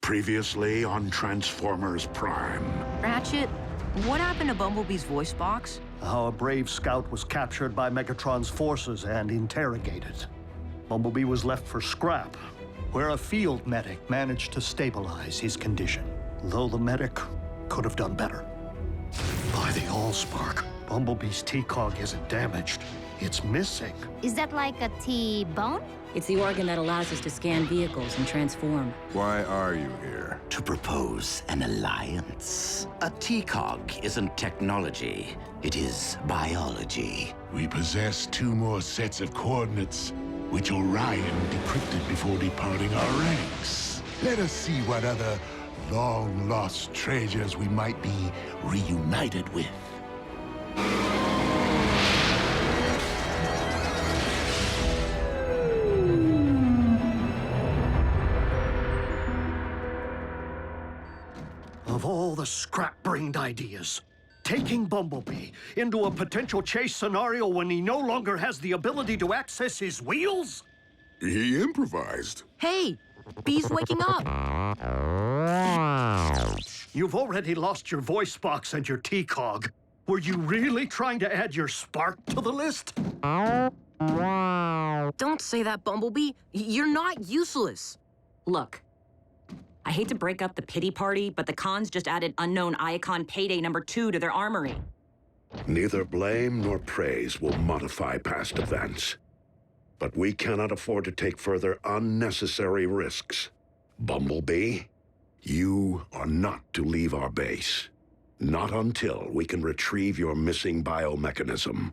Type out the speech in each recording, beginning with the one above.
Previously on Transformers Prime. Ratchet, what happened to Bumblebee's voice box? How a brave scout was captured by Megatron's forces and interrogated. Bumblebee was left for scrap, where a field medic managed to stabilize his condition. Though the medic could have done better. By the Allspark, Bumblebee's T-cog isn't damaged. It's missing. Is that like a T-bone? It's the organ that allows us to scan vehicles and transform. Why are you here? To propose an alliance. A T-cog isn't technology, it is biology. We possess 2 more sets of coordinates, which Orion decrypted before departing our ranks. Let us see what other long-lost treasures we might be reunited with. Of all the scrap-brained ideas, taking Bumblebee into a potential chase scenario when he no longer has the ability to access his wheels? He improvised. Hey, Bee's waking up. You've already lost your voice box and your T-cog. Were you really trying to add your spark to the list? Don't say that, Bumblebee. You're not useless. Look, I hate to break up the pity party, but the cons just added Unknown Icon Payday #2 to their armory. Neither blame nor praise will modify past events. But we cannot afford to take further unnecessary risks. Bumblebee, you are not to leave our base. Not until we can retrieve your missing biomechanism.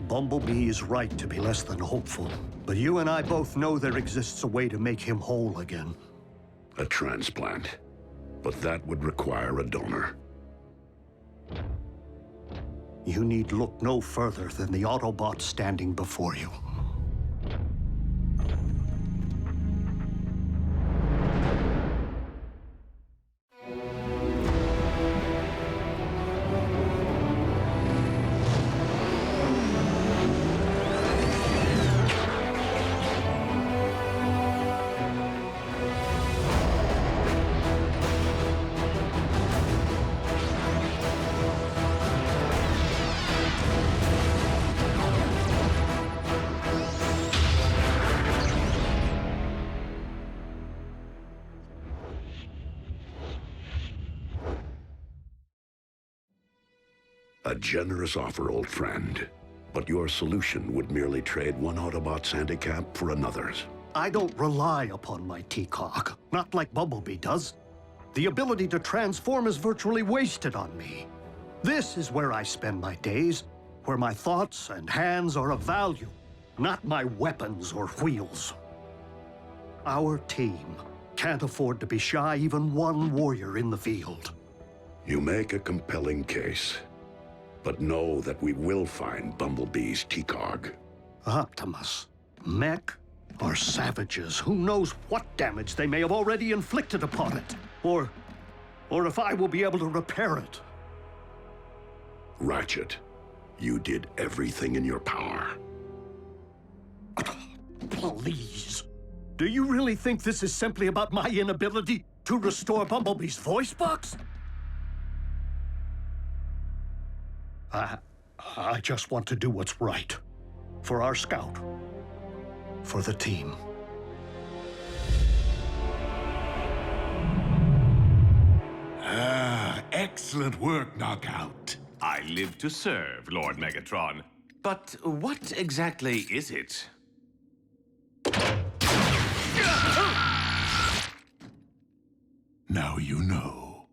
Bumblebee is right to be less than hopeful, but you and I both know there exists a way to make him whole again. A transplant. But that would require a donor. You need look no further than the Autobots standing before you. A generous offer, old friend. But your solution would merely trade one Autobot's handicap for another's. I don't rely upon my T-cog, not like Bumblebee does. The ability to transform is virtually wasted on me. This is where I spend my days, where my thoughts and hands are of value, not my weapons or wheels. Our team can't afford to be shy even one warrior in the field. You make a compelling case. But know that we will find Bumblebee's T-cog. Optimus, Mech, or savages, who knows what damage they may have already inflicted upon it. Or if I will be able to repair it. Ratchet, you did everything in your power. Please. Do you really think this is simply about my inability to restore Bumblebee's voice box? I just want to do what's right. For our scout. For the team. Excellent work, Knockout. I live to serve, Lord Megatron. But what exactly is it? Now you know.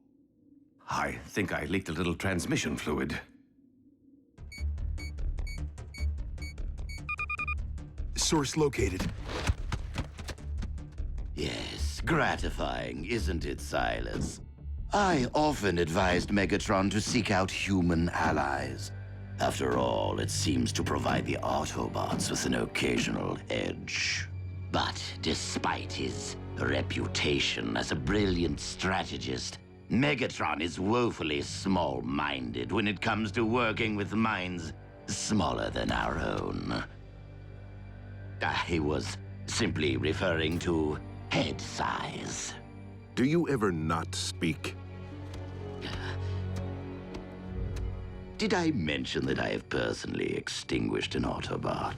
I think I leaked a little transmission fluid. Source located. Yes, gratifying, isn't it, Silas? I often advised Megatron to seek out human allies. After all, it seems to provide the Autobots with an occasional edge. But despite his reputation as a brilliant strategist, Megatron is woefully small-minded when it comes to working with minds smaller than our own. I was simply referring to head size. Do you ever not speak? Did I mention that I have personally extinguished an Autobot?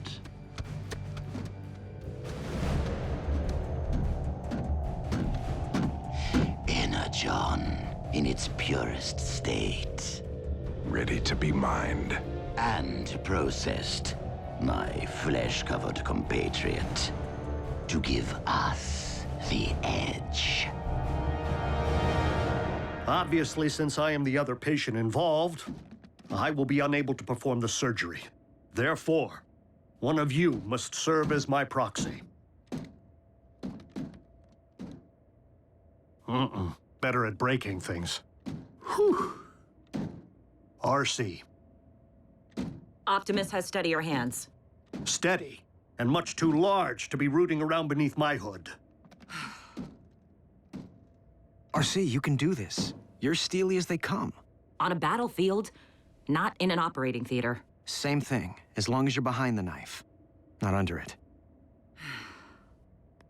Energon in its purest state. Ready to be mined. And processed, my flesh-covered compatriot, to give us the edge. Obviously, since I am the other patient involved, I will be unable to perform the surgery. Therefore, one of you must serve as my proxy. Better at breaking things. Whew. RC. Optimus has steadier hands. Steady, and much too large to be rooting around beneath my hood. RC, you can do this. You're steely as they come. On a battlefield, not in an operating theater. Same thing, as long as you're behind the knife, not under it.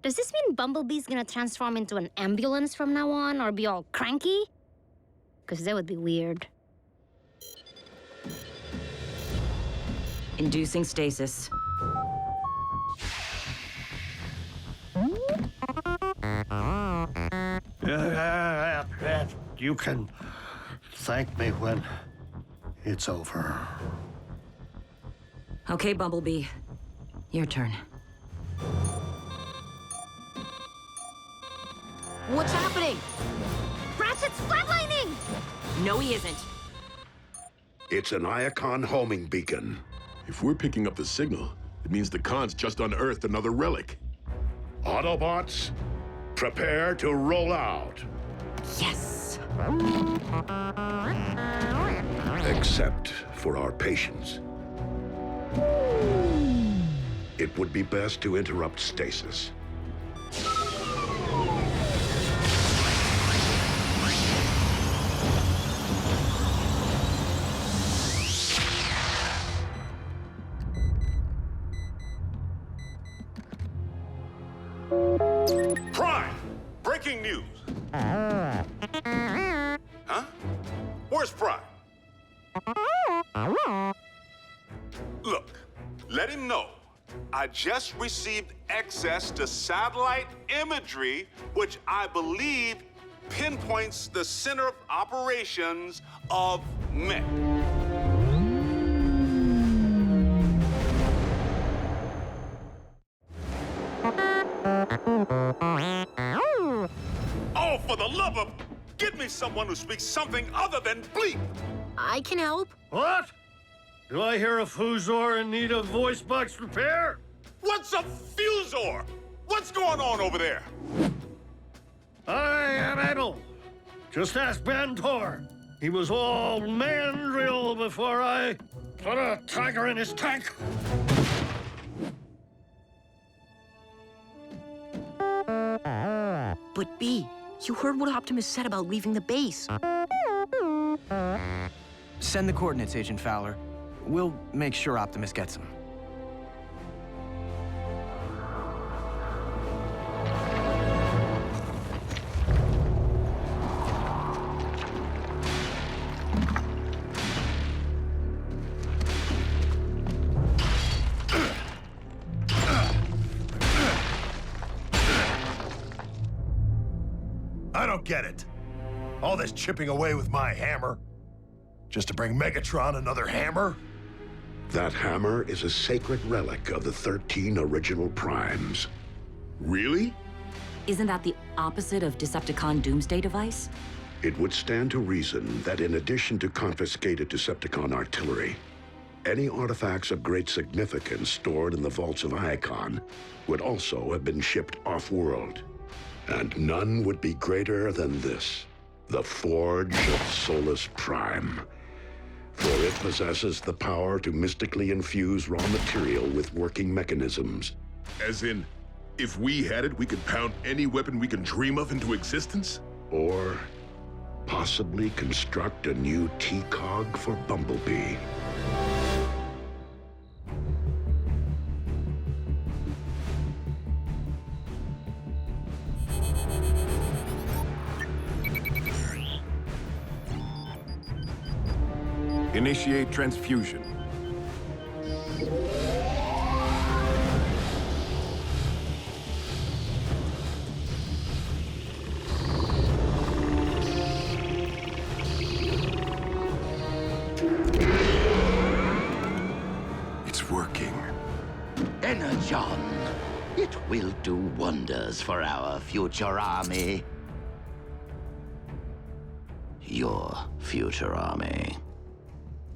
Does this mean Bumblebee's gonna transform into an ambulance from now on, or be all cranky? Because that would be weird. Inducing stasis. You can thank me when it's over. Okay, Bumblebee. Your turn. What's happening? Ratchet's flatlining! No, he isn't. It's an Iacon homing beacon. If we're picking up the signal, it means the Khans just unearthed another relic. Autobots, prepare to roll out. Yes! Except for our patience. It would be best to interrupt stasis. Prime! Breaking news! Huh? Where's Prime? Look, let him know. I just received access to satellite imagery, which I believe pinpoints the center of operations of Mech. Oh, for the love of... Get me someone who speaks something other than bleep! I can help. What? Do I hear a Fuzor in need of voice box repair? What's a Fuzor? What's going on over there? I am able. Just ask Bantor. He was all mandrill before I put a tiger in his tank. But B, you heard what Optimus said about leaving the base. Send the coordinates, Agent Fowler. We'll make sure Optimus gets them. I don't get it. All this chipping away with my hammer. Just to bring Megatron another hammer? That hammer is a sacred relic of the 13 original Primes. Really? Isn't that the opposite of Decepticon Doomsday Device? It would stand to reason that in addition to confiscated Decepticon artillery, any artifacts of great significance stored in the vaults of Iacon would also have been shipped off-world. And none would be greater than this, the Forge of Solus Prime. For it possesses the power to mystically infuse raw material with working mechanisms. As in, if we had it, we could pound any weapon we can dream of into existence? Or possibly construct a new T-Cog for Bumblebee. Initiate transfusion. It's working. Energon. It will do wonders for our future army. Your future army.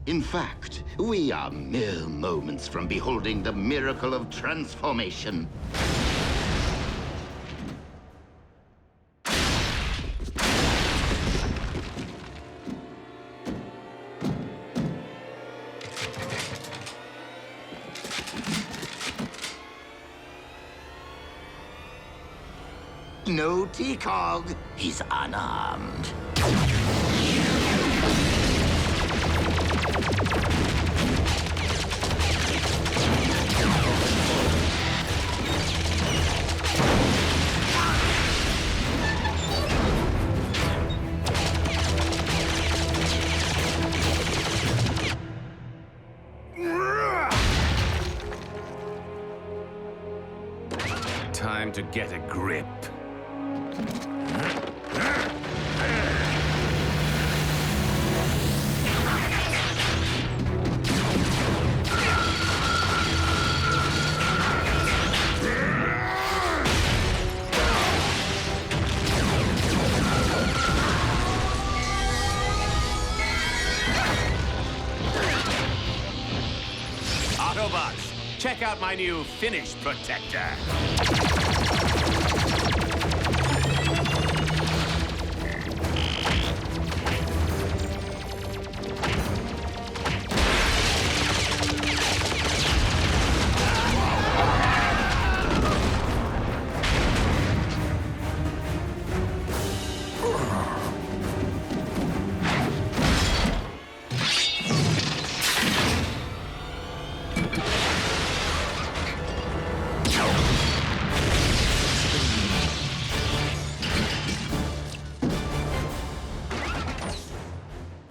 In fact, we are mere moments from beholding the miracle of transformation. No T-Cog. He's unarmed. Time to get a grip. Autobots, check out my new Finish Protector.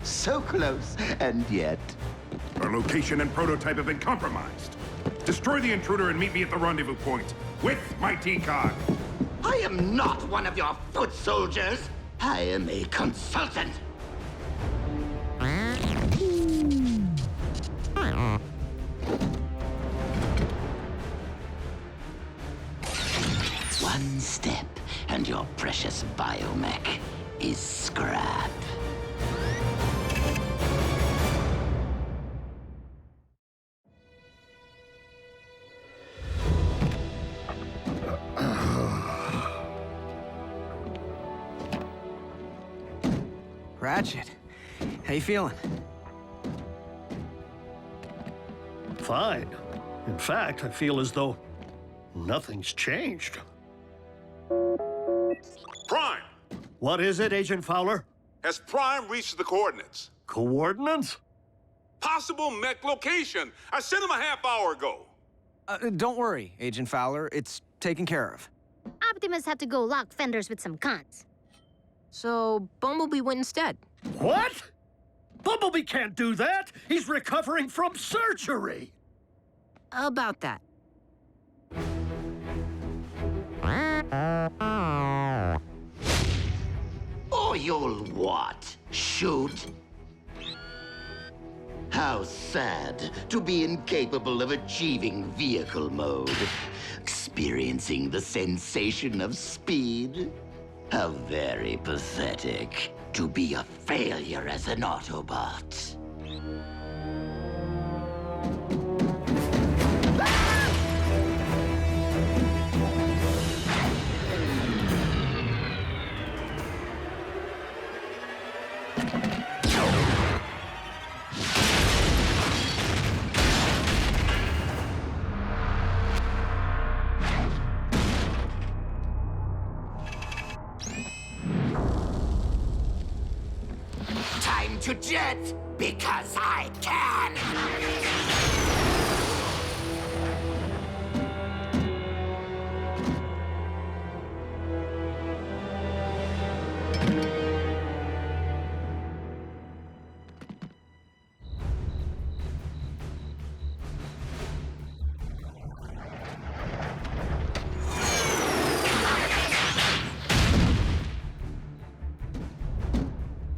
So close, and yet... Our location and prototype have been compromised. Destroy the intruder and meet me at the rendezvous point with my T-Cog. I am not one of your foot soldiers. I am a consultant. One step, and your precious biomech is scrap. Ratchet, how you feeling? Fine. In fact, I feel as though nothing's changed. Prime! What is it, Agent Fowler? Has Prime reached the coordinates? Coordinates? Possible mech location. I sent him a half hour ago. Don't worry, Agent Fowler. It's taken care of. Optimus had to go lock fenders with some cons. So Bumblebee went instead. What? Bumblebee can't do that! He's recovering from surgery! About that. Or you'll what? Shoot? How sad to be incapable of achieving vehicle mode. Experiencing the sensation of speed. How very pathetic to be a failure as an Autobot. Time to jet, because I can!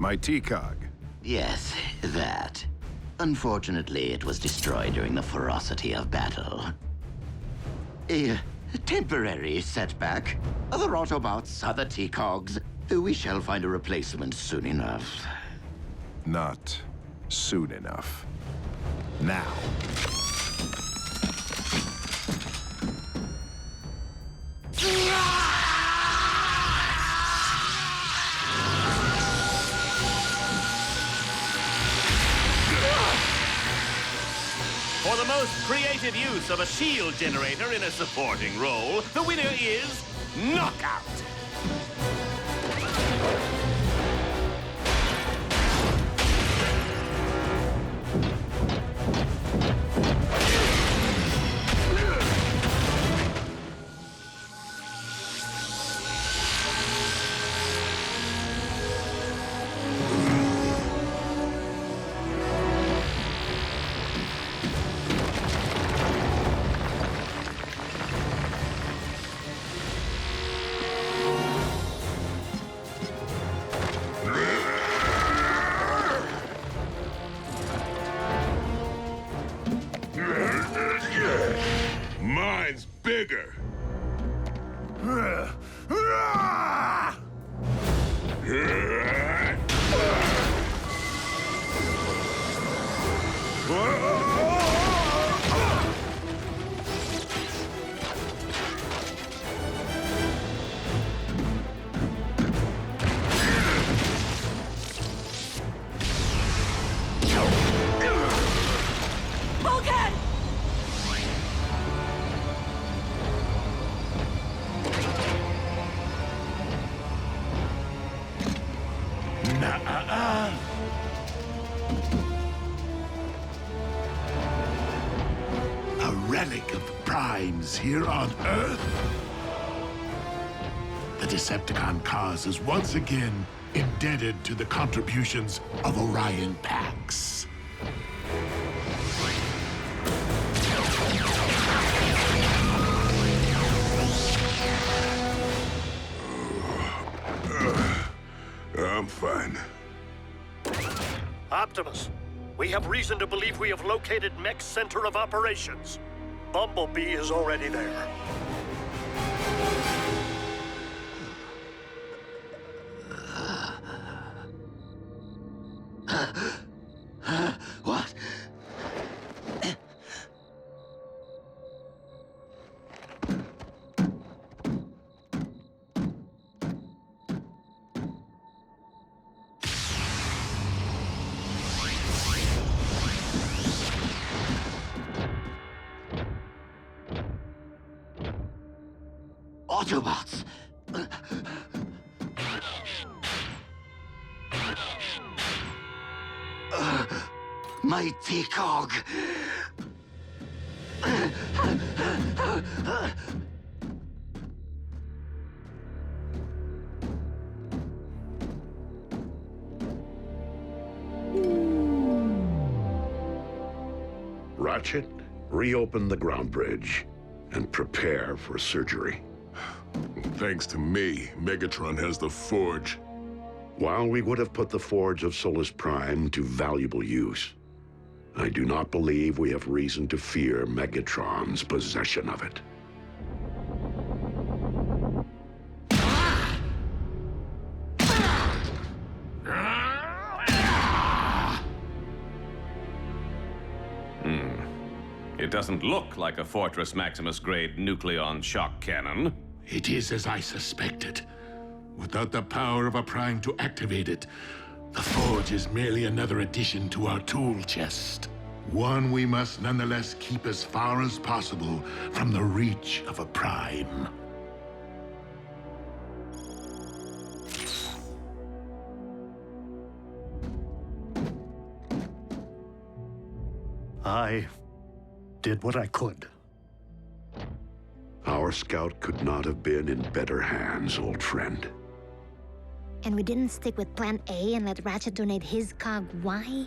My T-Cog. Yes, that. Unfortunately, it was destroyed during the ferocity of battle. A temporary setback. Other Autobots, other T-Cogs. We shall find a replacement soon enough. Not soon enough. Now. For the most creative use of a shield generator in a supporting role, the winner is Knockout. Mine's bigger. A relic of the Primes here on Earth? The Decepticon cause is once again indebted to the contributions of Orion Pax. I'm fine. Optimus, we have reason to believe we have located Mech's center of operations. Bumblebee is already there. What? Autobots! My T-Cog! Ratchet, reopen the ground bridge and prepare for surgery. Thanks to me, Megatron has the Forge. While we would have put the Forge of Solus Prime to valuable use, I do not believe we have reason to fear Megatron's possession of it. It doesn't look like a Fortress Maximus-grade nucleon shock cannon. It is as I suspected. Without the power of a Prime to activate it, the Forge is merely another addition to our tool chest. One we must nonetheless keep as far as possible from the reach of a Prime. I did what I could. Our scout could not have been in better hands, old friend. And we didn't stick with Plan A and let Ratchet donate his cog. Why?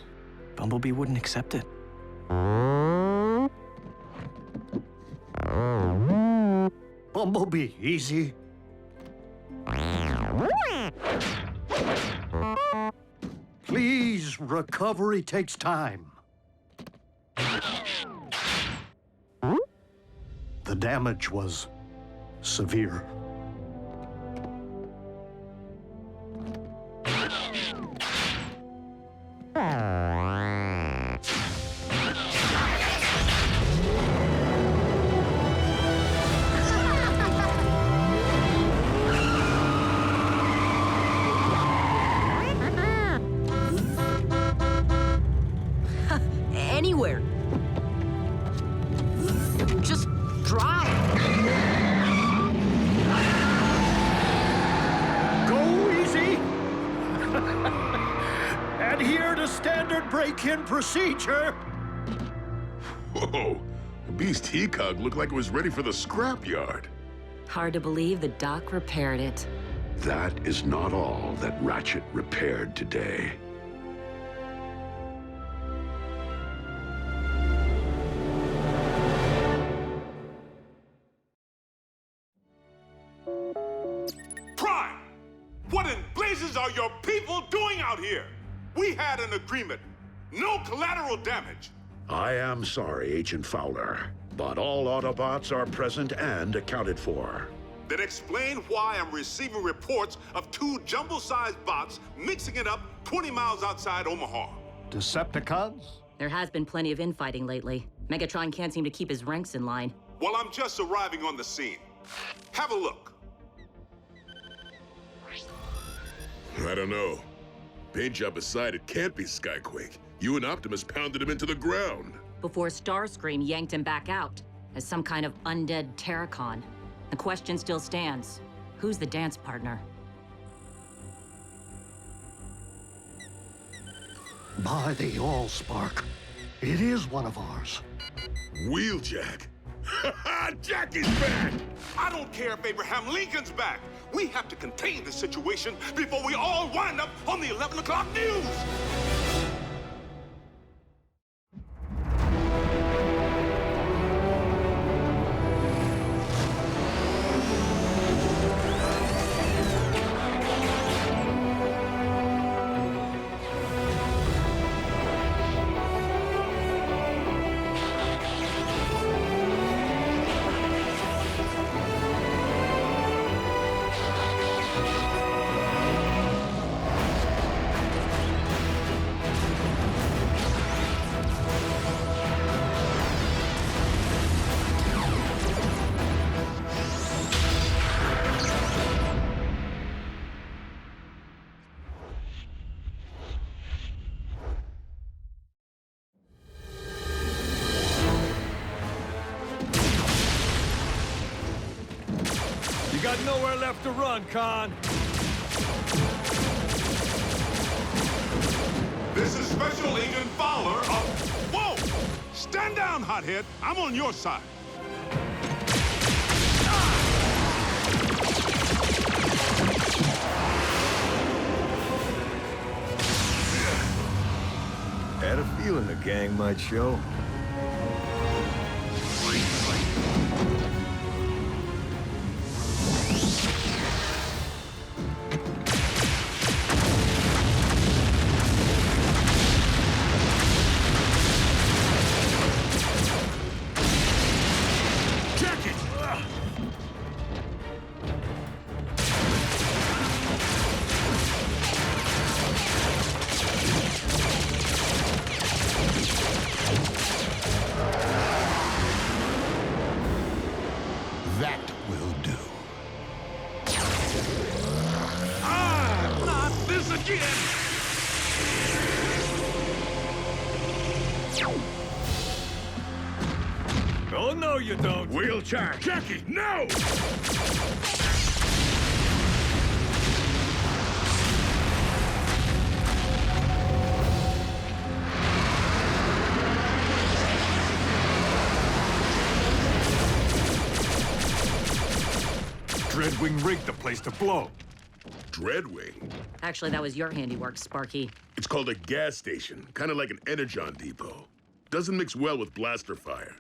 Bumblebee wouldn't accept it. Bumblebee, easy. This recovery takes time. The damage was severe. Anywhere. Just drive. Go easy. Adhere to standard break-in procedure. Whoa, the beast Heatcog looked like it was ready for the scrapyard. Hard to believe the doc repaired it. That is not all that Ratchet repaired today. Prime! What in blazes are your people doing out here? We had an agreement. No collateral damage. I am sorry, Agent Fowler, but all Autobots are present and accounted for. Then explain why I'm receiving reports of 2 jumbo-sized bots mixing it up 20 miles outside Omaha. Decepticons? There has been plenty of infighting lately. Megatron can't seem to keep his ranks in line. Well, I'm just arriving on the scene. Have a look. I don't know. Paint job aside, it can't be Skyquake. You and Optimus pounded him into the ground. Before Starscream yanked him back out as some kind of undead Terracon. The question still stands. Who's the dance partner? By the Allspark, it is one of ours. Wheeljack. Jackie's back! I don't care if Abraham Lincoln's back. We have to contain the situation before we all wind up on the 11 o'clock news. You got nowhere left to run, Khan. This is Special Agent Fowler of... Whoa! Stand down, hothead. I'm on your side. Had a feeling the gang might show. That will do. Not this again! Oh, no, you don't. Wheeljack! Jackie, no! Dreadwing rigged the place to blow. Dreadwing? Actually, that was your handiwork, Sparky. It's called a gas station, kind of like an Energon depot. Doesn't mix well with blaster fire.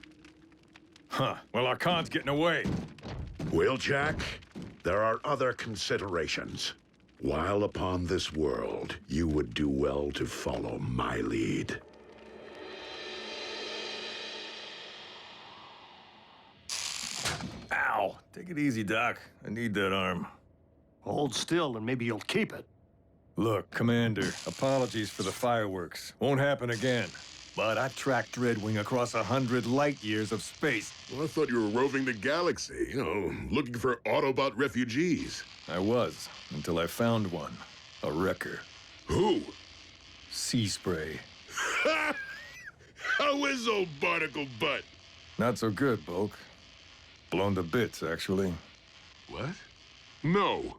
Huh. Well, our Khan's getting away. Wheeljack, there are other considerations. While upon this world, you would do well to follow my lead. Ow! Take it easy, Doc. I need that arm. Hold still and maybe you'll keep it. Look, Commander, apologies for the fireworks. Won't happen again. But I've tracked Dreadwing across 100 light years of space. Well, I thought you were roving the galaxy, looking for Autobot refugees. I was, until I found one. A wrecker. Who? Sea Spray. How is old Barnacle Butt? Not so good, Bulk. Blown to bits, actually. What? No.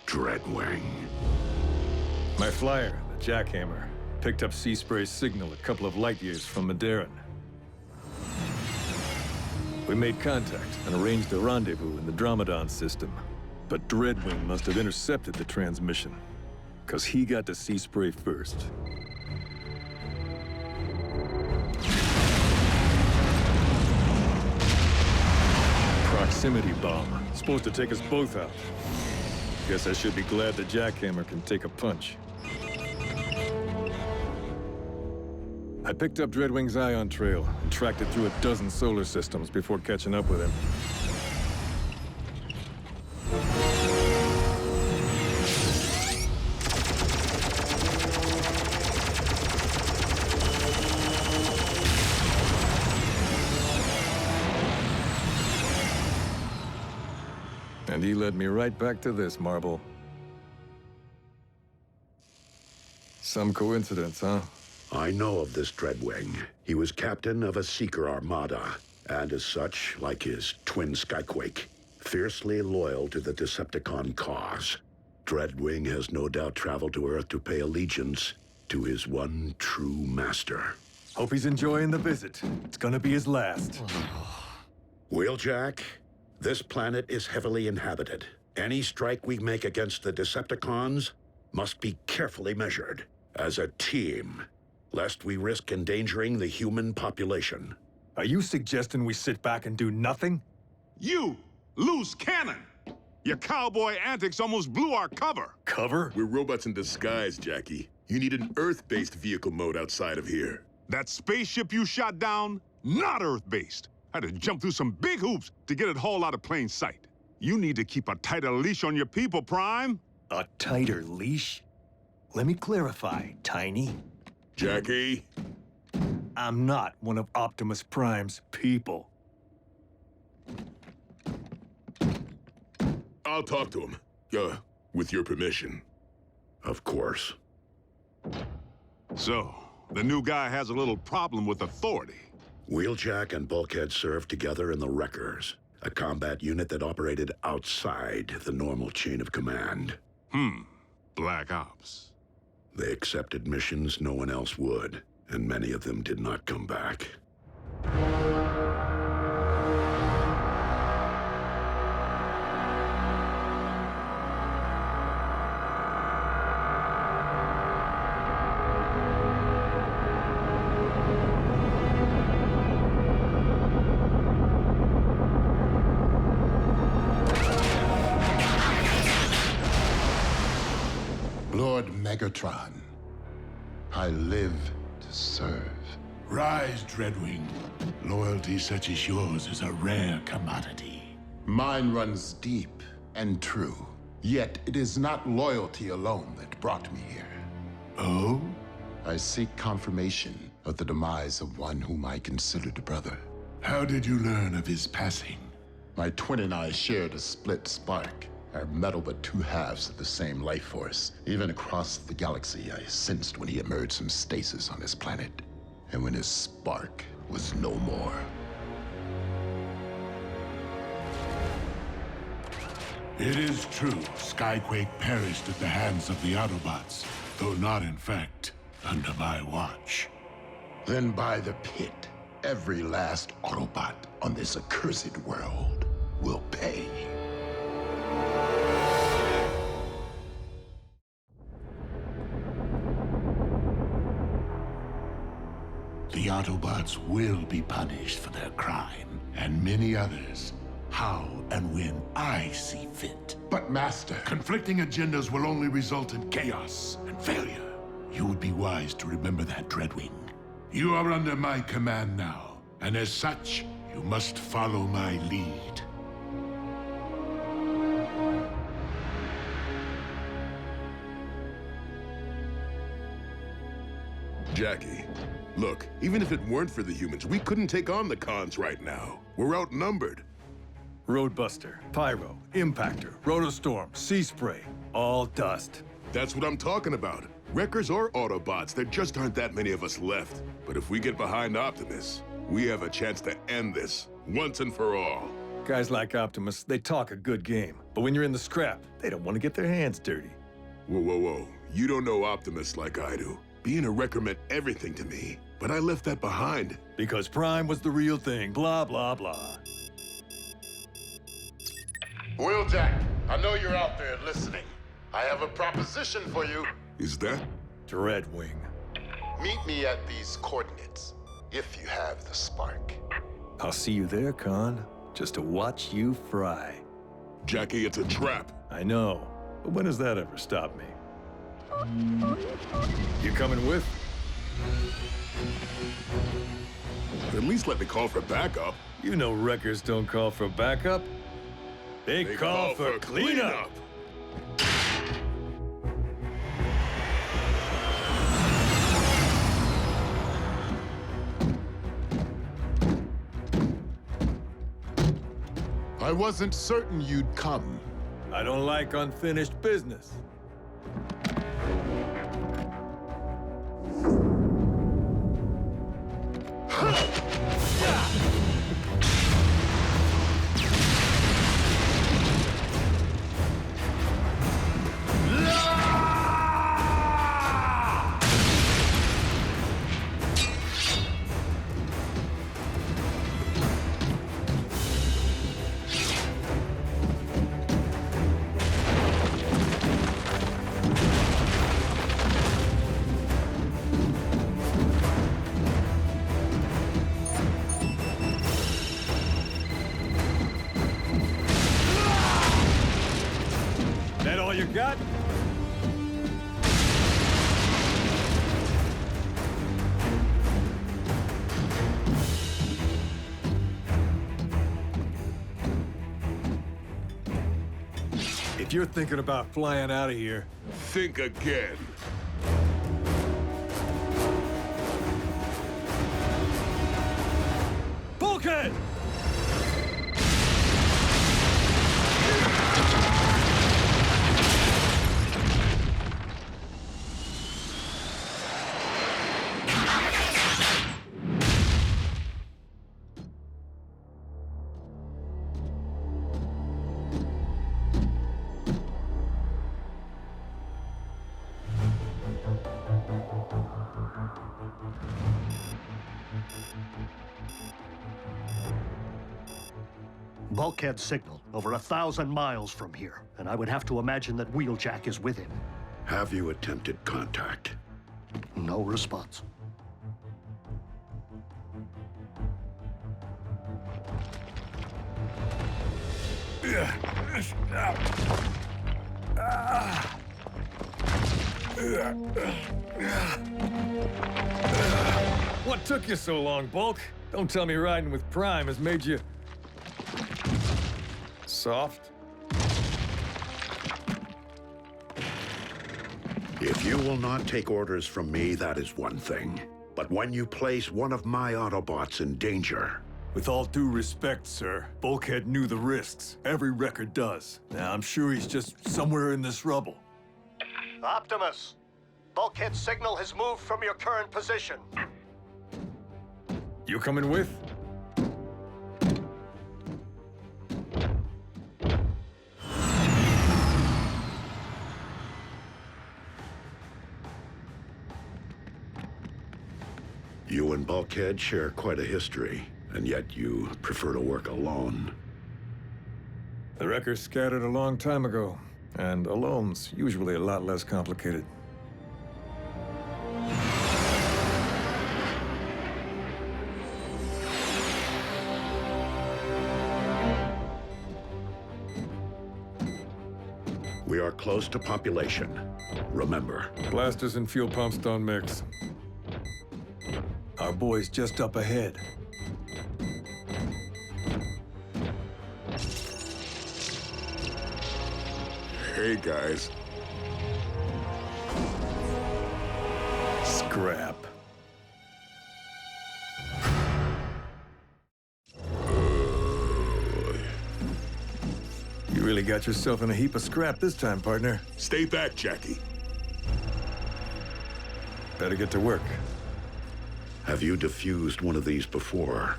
Dreadwing. My flyer, the Jackhammer, picked up Sea Spray's signal a couple of light years from Maderan. We made contact and arranged a rendezvous in the Dromedon system. But Dreadwing must have intercepted the transmission, because he got to Sea Spray first. Proximity bomb. Supposed to take us both out. Guess I should be glad the Jackhammer can take a punch. I picked up Dreadwing's ion trail and tracked it through a dozen solar systems before catching up with him. And he led me right back to this, Marble. Some coincidence, huh? I know of this Dreadwing. He was captain of a Seeker armada, and as such, like his twin Skyquake, fiercely loyal to the Decepticon cause. Dreadwing has no doubt traveled to Earth to pay allegiance to his one true master. Hope he's enjoying the visit. It's gonna be his last. Wheeljack, this planet is heavily inhabited. Any strike we make against the Decepticons must be carefully measured. As a team, lest we risk endangering the human population. Are you suggesting we sit back and do nothing? You, loose cannon! Your cowboy antics almost blew our cover. Cover? We're robots in disguise, Jackie. You need an Earth-based vehicle mode outside of here. That spaceship you shot down, not Earth-based. Had to jump through some big hoops to get it hauled out of plain sight. You need to keep a tighter leash on your people, Prime. A tighter leash? Let me clarify, Tiny. Jackie? I'm not one of Optimus Prime's people. I'll talk to him. With your permission. Of course. So, the new guy has a little problem with authority. Wheeljack and Bulkhead served together in the Wreckers, a combat unit that operated outside the normal chain of command. Black Ops. They accepted missions no one else would, and many of them did not come back. Lord Megatron, I live to serve. Rise, Dreadwing. Loyalty such as yours is a rare commodity. Mine runs deep and true. Yet it is not loyalty alone that brought me here. Oh? I seek confirmation of the demise of one whom I considered a brother. How did you learn of his passing? My twin and I shared a split spark. Our metal but two halves of the same life force. Even across the galaxy, I sensed when he emerged from stasis on his planet. And when his spark was no more. It is true, Skyquake perished at the hands of the Autobots, though not in fact under my watch. Then by the pit, every last Autobot on this accursed world will pay. The Autobots will be punished for their crime, and many others how and when I see fit. But Master, conflicting agendas will only result in chaos and failure. You would be wise to remember that, Dreadwing. You are under my command now, and as such, you must follow my lead. Jackie, look, even if it weren't for the humans, we couldn't take on the cons right now. We're outnumbered. Roadbuster, Pyro, Impactor, Rotostorm, Sea Spray, all dust. That's what I'm talking about. Wreckers or Autobots, there just aren't that many of us left. But if we get behind Optimus, we have a chance to end this, once and for all. Guys like Optimus, they talk a good game. But when you're in the scrap, they don't want to get their hands dirty. Whoa, whoa, whoa. You don't know Optimus like I do. Being a wrecker meant everything to me, but I left that behind. Because Prime was the real thing, blah, blah, blah. Wheeljack, I know you're out there listening. I have a proposition for you. Is that? Dreadwing. Meet me at these coordinates, if you have the spark. I'll see you there, Con. Just to watch you fry. Jackie, it's a trap. I know, but when has that ever stopped me? You coming with? At least let me call for backup. You know wreckers don't call for backup. They call for cleanup. I wasn't certain you'd come. I don't like unfinished business. That all you got? If you're thinking about flying out of here, think again. Bulkhead! Bulkhead signal over 1,000 miles from here, and I would have to imagine that Wheeljack is with him. Have you attempted contact? No response. What took you so long, Bulk? Don't tell me riding with Prime has made you... soft? If you will not take orders from me, that is one thing. But when you place one of my Autobots in danger... With all due respect, sir, Bulkhead knew the risks. Every wrecker does. Now, I'm sure he's just somewhere in this rubble. Optimus! Bulkhead signal has moved from your current position. You coming with? You and Bulkhead share quite a history, and yet you prefer to work alone. The wreckers scattered a long time ago, and alone's usually a lot less complicated. are close to population. Remember. Blasters and fuel pumps don't mix. Our boy's just up ahead. Hey, guys. Scrap. You really got yourself in a heap of scrap this time, partner. Stay back, Jackie. Better get to work. Have you defused one of these before?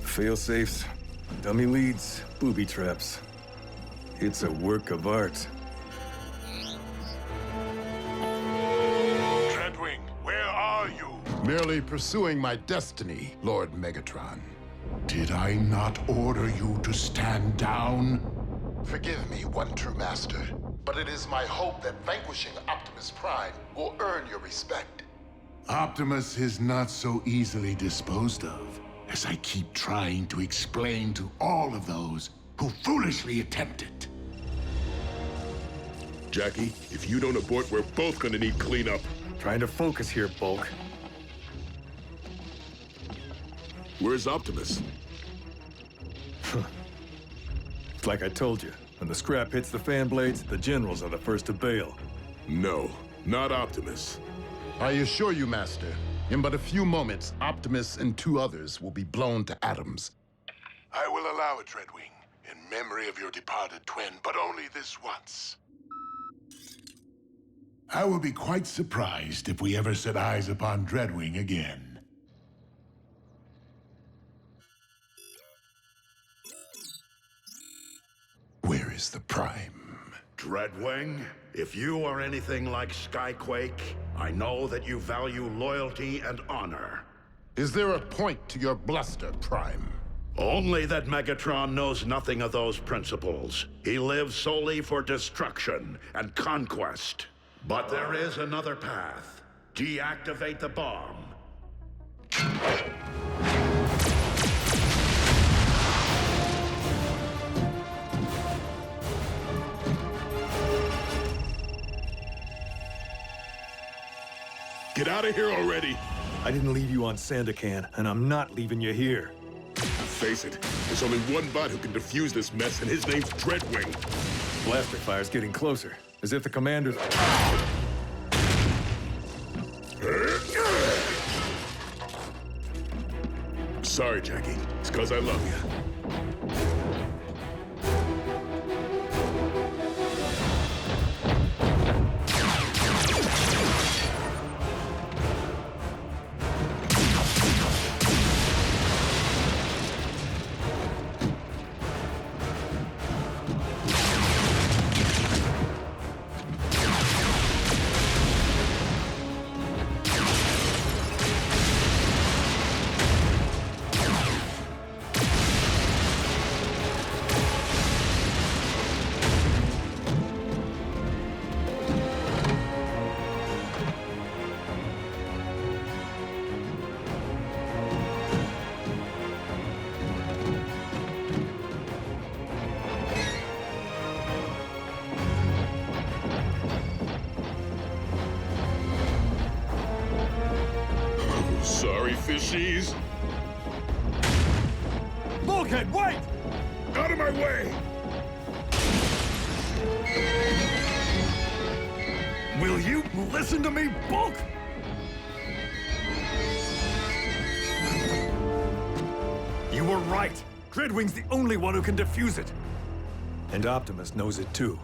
Fail-safes, dummy leads, booby traps. It's a work of art. Dreadwing, where are you? Merely pursuing my destiny, Lord Megatron. Did I not order you to stand down? Forgive me, one true master, but it is my hope that vanquishing Optimus Prime will earn your respect. Optimus is not so easily disposed of, as I keep trying to explain to all of those who foolishly attempt it. Jackie, if you don't abort, we're both gonna need cleanup. Trying to focus here, Bulk. Where's Optimus? It's like I told you. When the scrap hits the fan blades, the generals are the first to bail. No, not Optimus. I assure you, Master, in but a few moments, Optimus and 2 others will be blown to atoms. I will allow it, Dreadwing, in memory of your departed twin, but only this once. I will be quite surprised if we ever set eyes upon Dreadwing again. Where is the Prime? Dreadwing, if you are anything like Skyquake, I know that you value loyalty and honor. Is there a point to your bluster, Prime? Only that Megatron knows nothing of those principles. He lives solely for destruction and conquest. But there is another path. Deactivate the bomb. Get out of here already! I didn't leave you on Sandakan, and I'm not leaving you here. Face it, there's only one bot who can defuse this mess, and his name's Dreadwing. Blaster fire's getting closer, as if the commander's... Sorry, Jackie. It's 'cause I love you. Sorry, fishies. Bulkhead, wait! Out of my way! Will you listen to me, Bulk? You were right. Dreadwing's the only one who can defuse it. And Optimus knows it too.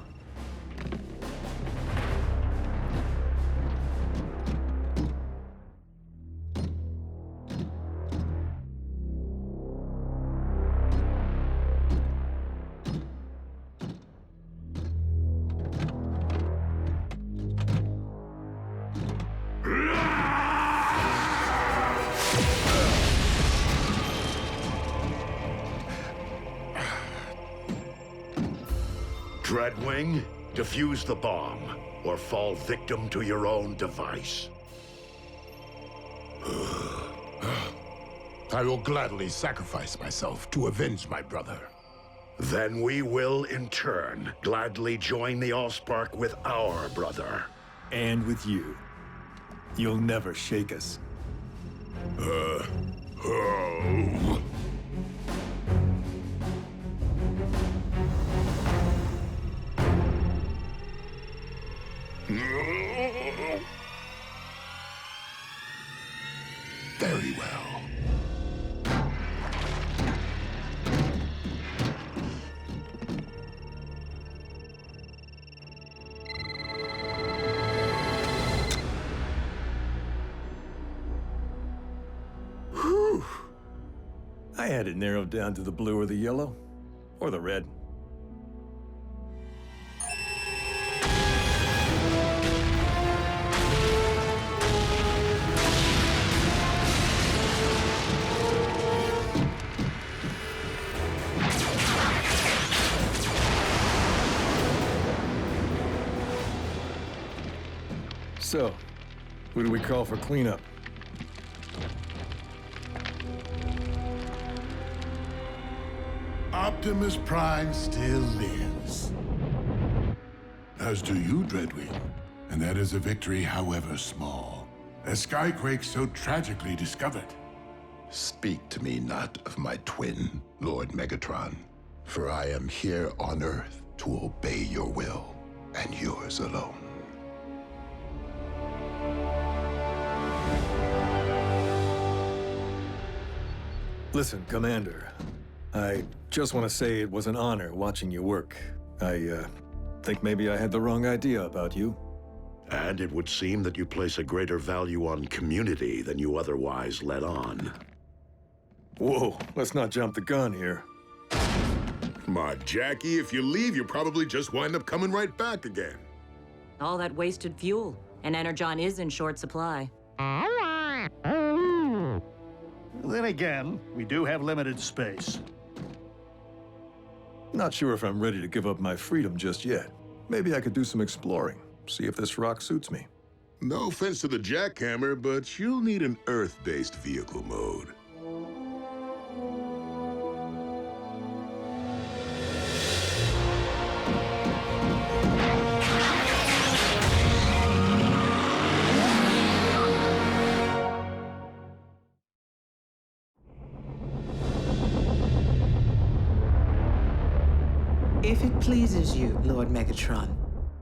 Dreadwing, defuse the bomb, or fall victim to your own device. I will gladly sacrifice myself to avenge my brother. Then we will, in turn, gladly join the Allspark with our brother. And with you. You'll never shake us. Very well. Whew. I had it narrowed down to the blue or the yellow, or the red. So, who do we call for cleanup? Optimus Prime still lives. As do you, Dreadwing. And that is a victory, however small. A skyquake so tragically discovered. Speak to me not of my twin, Lord Megatron, for I am here on Earth to obey your will, and yours alone. Listen, Commander. I just want to say it was an honor watching you work. I think maybe I had the wrong idea about you. And it would seem that you place a greater value on community than you otherwise let on. Whoa, let's not jump the gun here. Come on, Jackie, if you leave, you'll probably just wind up coming right back again. All that wasted fuel, and Energon is in short supply. Then again, we do have limited space. Not sure if I'm ready to give up my freedom just yet. Maybe I could do some exploring, see if this rock suits me. No offense to the Jackhammer, but you'll need an Earth-based vehicle mode. If it pleases you, Lord Megatron,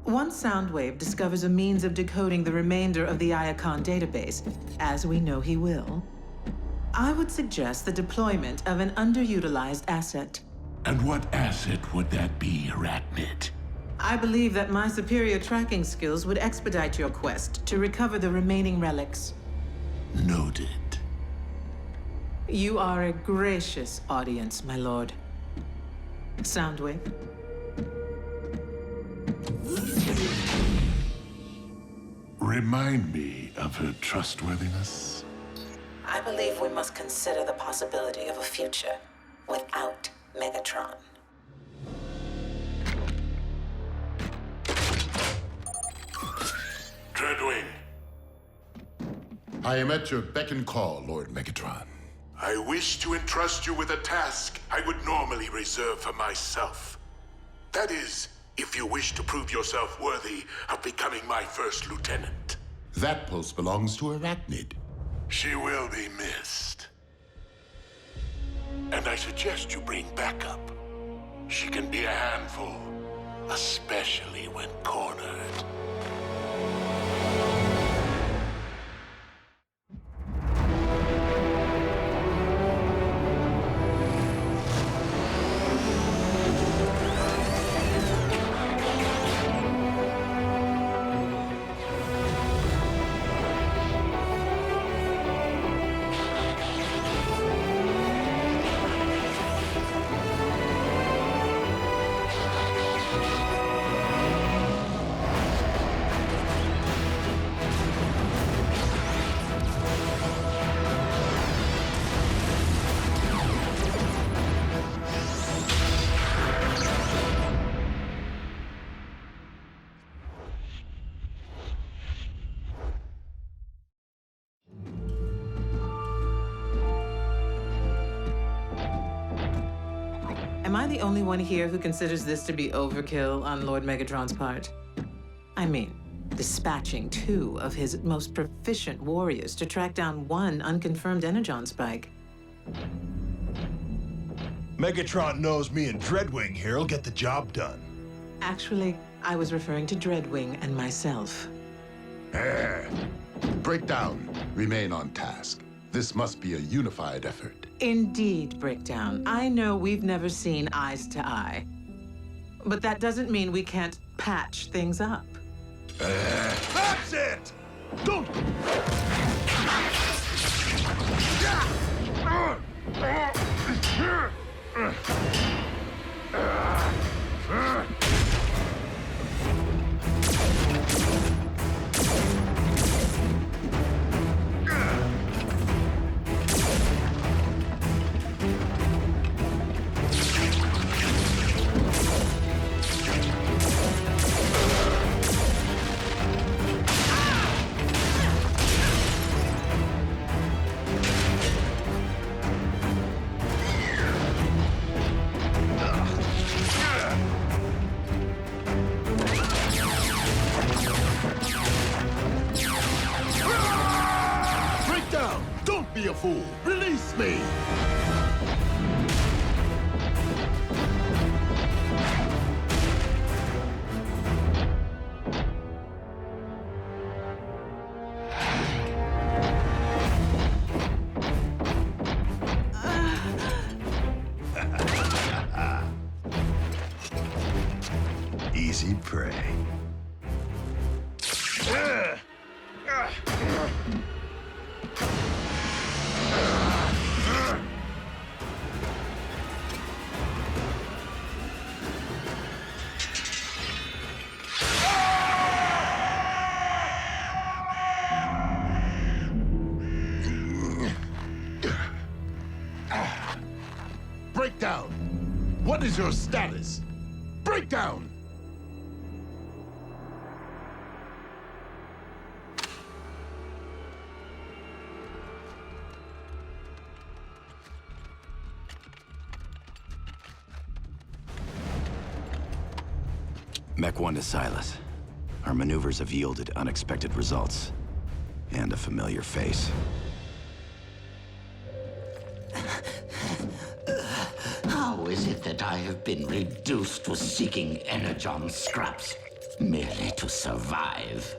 once Soundwave discovers a means of decoding the remainder of the Iacon database, as we know he will, I would suggest the deployment of an underutilized asset. And what asset would that be, Arachnid? I believe that my superior tracking skills would expedite your quest to recover the remaining relics. Noted. You are a gracious audience, my lord. Soundwave. Remind me of her trustworthiness. I believe we must consider the possibility of a future without Megatron. Dreadwing. I am at your beck and call, Lord Megatron. I wish to entrust you with a task I would normally reserve for myself. That is, if you wish to prove yourself worthy of becoming my first lieutenant. That post belongs to Arachnid. She will be missed. And I suggest you bring backup. She can be a handful, especially when cornered. am I the only one here who considers this to be overkill on Lord Megatron's part? I mean, dispatching 2 of his most proficient warriors to track down 1 unconfirmed Energon spike. Megatron knows me and Dreadwing here will get the job done. Actually, I was referring to Dreadwing and myself. Breakdown. Remain on task. This must be a unified effort. Indeed, Breakdown. I know we've never seen eyes to eye. But that doesn't mean we can't patch things up. That's it! Don't! Breakdown! Don't be a fool! Release me! Easy prey. Breakdown! What is your status? Breakdown! Mech 1 to Silas. Our maneuvers have yielded unexpected results. And a familiar face. How is it that I have been reduced to seeking Energon scraps merely to survive?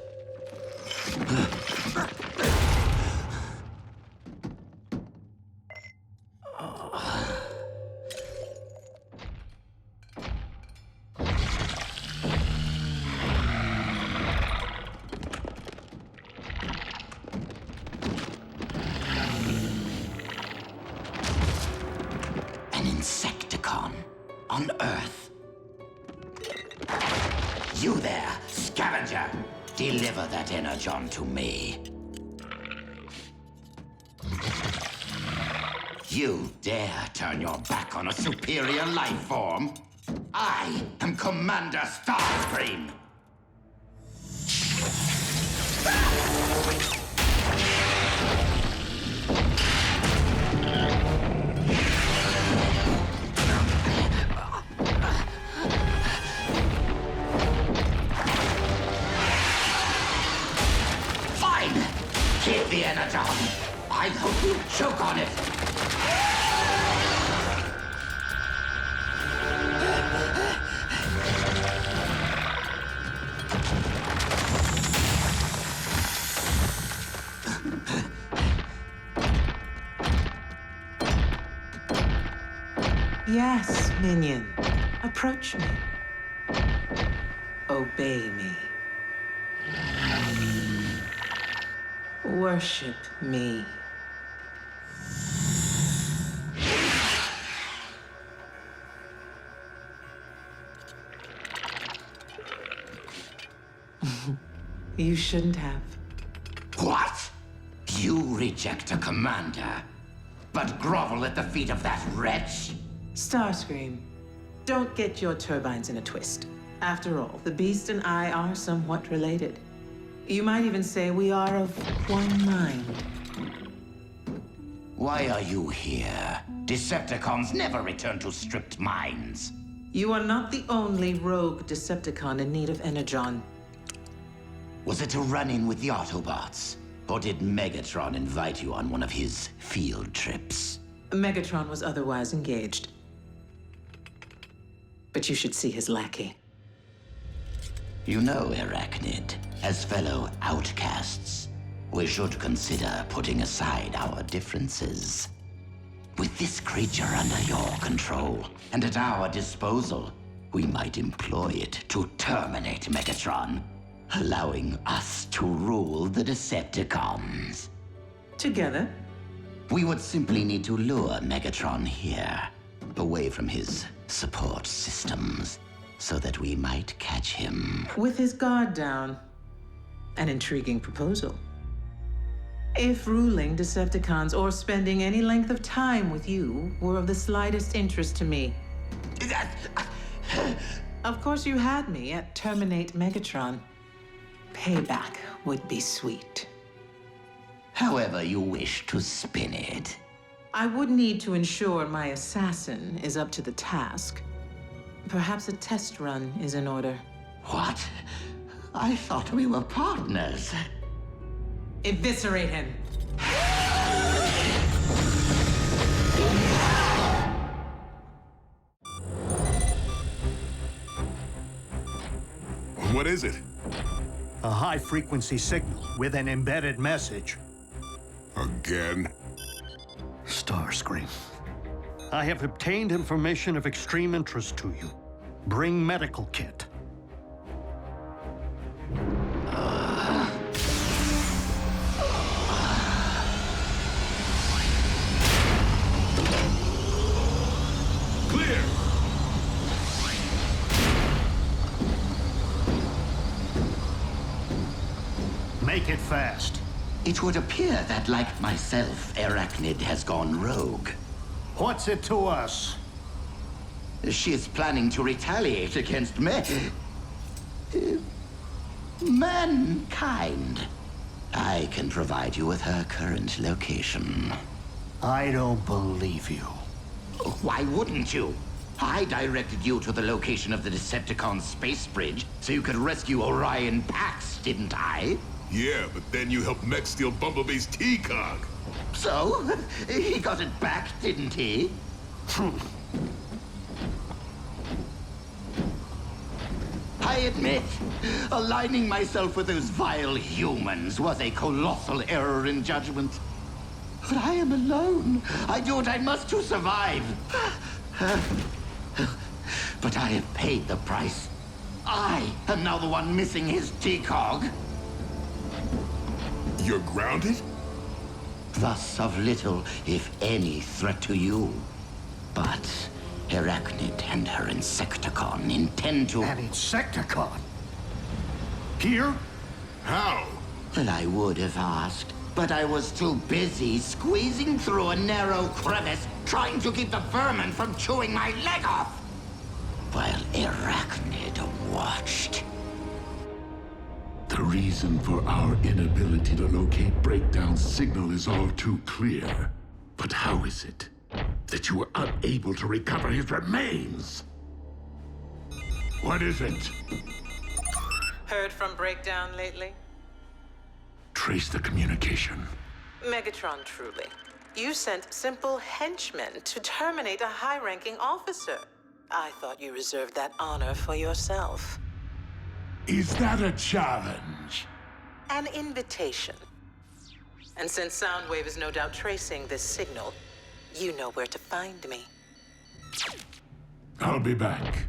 An Insecticon on Earth. You there, scavenger! Deliver that Energon to me. You dare turn your back on a superior life form? I am Commander Starscream! Fine! Keep the Energon. I hope you choke on it. Yes, minion. Approach me. Obey me. Worship me. You shouldn't have. What? You reject a commander, but grovel at the feet of that wretch? Starscream, don't get your turbines in a twist. After all, the Beast and I are somewhat related. You might even say we are of one mind. Why are you here? Decepticons never return to stripped mines. You are not the only rogue Decepticon in need of Energon. Was it a run-in with the Autobots? Or did Megatron invite you on one of his field trips? Megatron was otherwise engaged. But you should see his lackey. You know, Arachnid, as fellow outcasts, we should consider putting aside our differences. With this creature under your control and at our disposal, we might employ it to terminate Megatron, allowing us to rule the Decepticons. Together? We would simply need to lure Megatron here, away from his support systems, so that we might catch him. With his guard down. An intriguing proposal. If ruling Decepticons or spending any length of time with you were of the slightest interest to me. Of course you had me at terminate Megatron. Payback would be sweet. However you wish to spin it. I would need to ensure my assassin is up to the task. Perhaps a test run is in order. What? I thought we were partners. Eviscerate him. What is it? A high-frequency signal with an embedded message. Again? Starscream. I have obtained information of extreme interest to you. Bring medical kit. Clear! Make it fast. It would appear that, like myself, Arachnid has gone rogue. What's it to us? She is planning to retaliate against mankind. I can provide you with her current location. I don't believe you. Why wouldn't you? I directed you to the location of the Decepticon space bridge so you could rescue Orion Pax, didn't I? Yeah, but then you helped Mech steal Bumblebee's T-Cog. So? He got it back, didn't he? I admit, aligning myself with those vile humans was a colossal error in judgment. But I am alone. I do what I must to survive. But I have paid the price. I am now the one missing his T-Cog. You're grounded? Thus of little, if any, threat to you. But Arachnid and her Insecticon intend to... An Insecticon? Here? How? Well, I would have asked, but I was too busy squeezing through a narrow crevice trying to keep the vermin from chewing my leg off, while Arachnid watched. The reason for our inability to locate Breakdown's signal is all too clear. But how is it that you were unable to recover his remains? What is it? Heard from Breakdown lately? Trace the communication. Megatron, truly. You sent simple henchmen to terminate a high-ranking officer. I thought you reserved that honor for yourself. Is that a challenge? An invitation. And since Soundwave is no doubt tracing this signal, you know where to find me. I'll be back.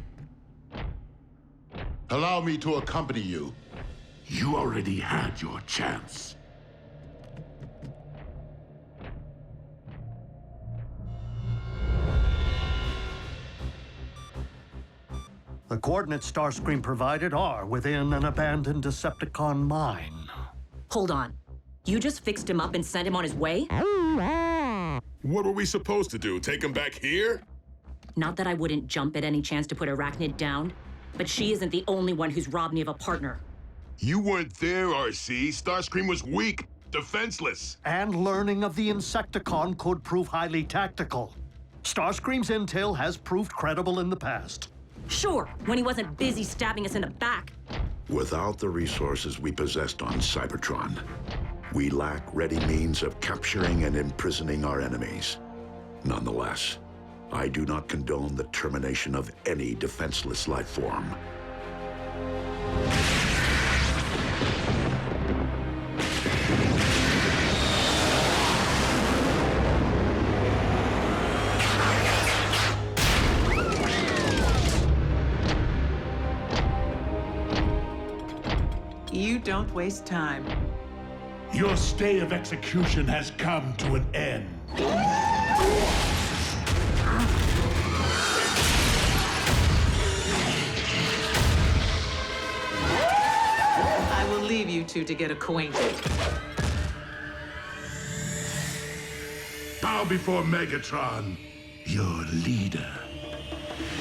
Allow me to accompany you. You already had your chance. The coordinates Starscream provided are within an abandoned Decepticon mine. Hold on. You just fixed him up and sent him on his way? What were we supposed to do? Take him back here? Not that I wouldn't jump at any chance to put Arachnid down, but she isn't the only one who's robbed me of a partner. You weren't there, RC. Starscream was weak. defenseless. And learning of the Insecticon could prove highly tactical. Starscream's intel has proved credible in the past. Sure, when he wasn't busy stabbing us in the back. Without the resources we possessed on Cybertron, we lack ready means of capturing and imprisoning our enemies. Nonetheless, I do not condone the termination of any defenseless life form. You don't waste time. Your stay of execution has come to an end. I will leave you two to get acquainted. Bow before Megatron, your leader.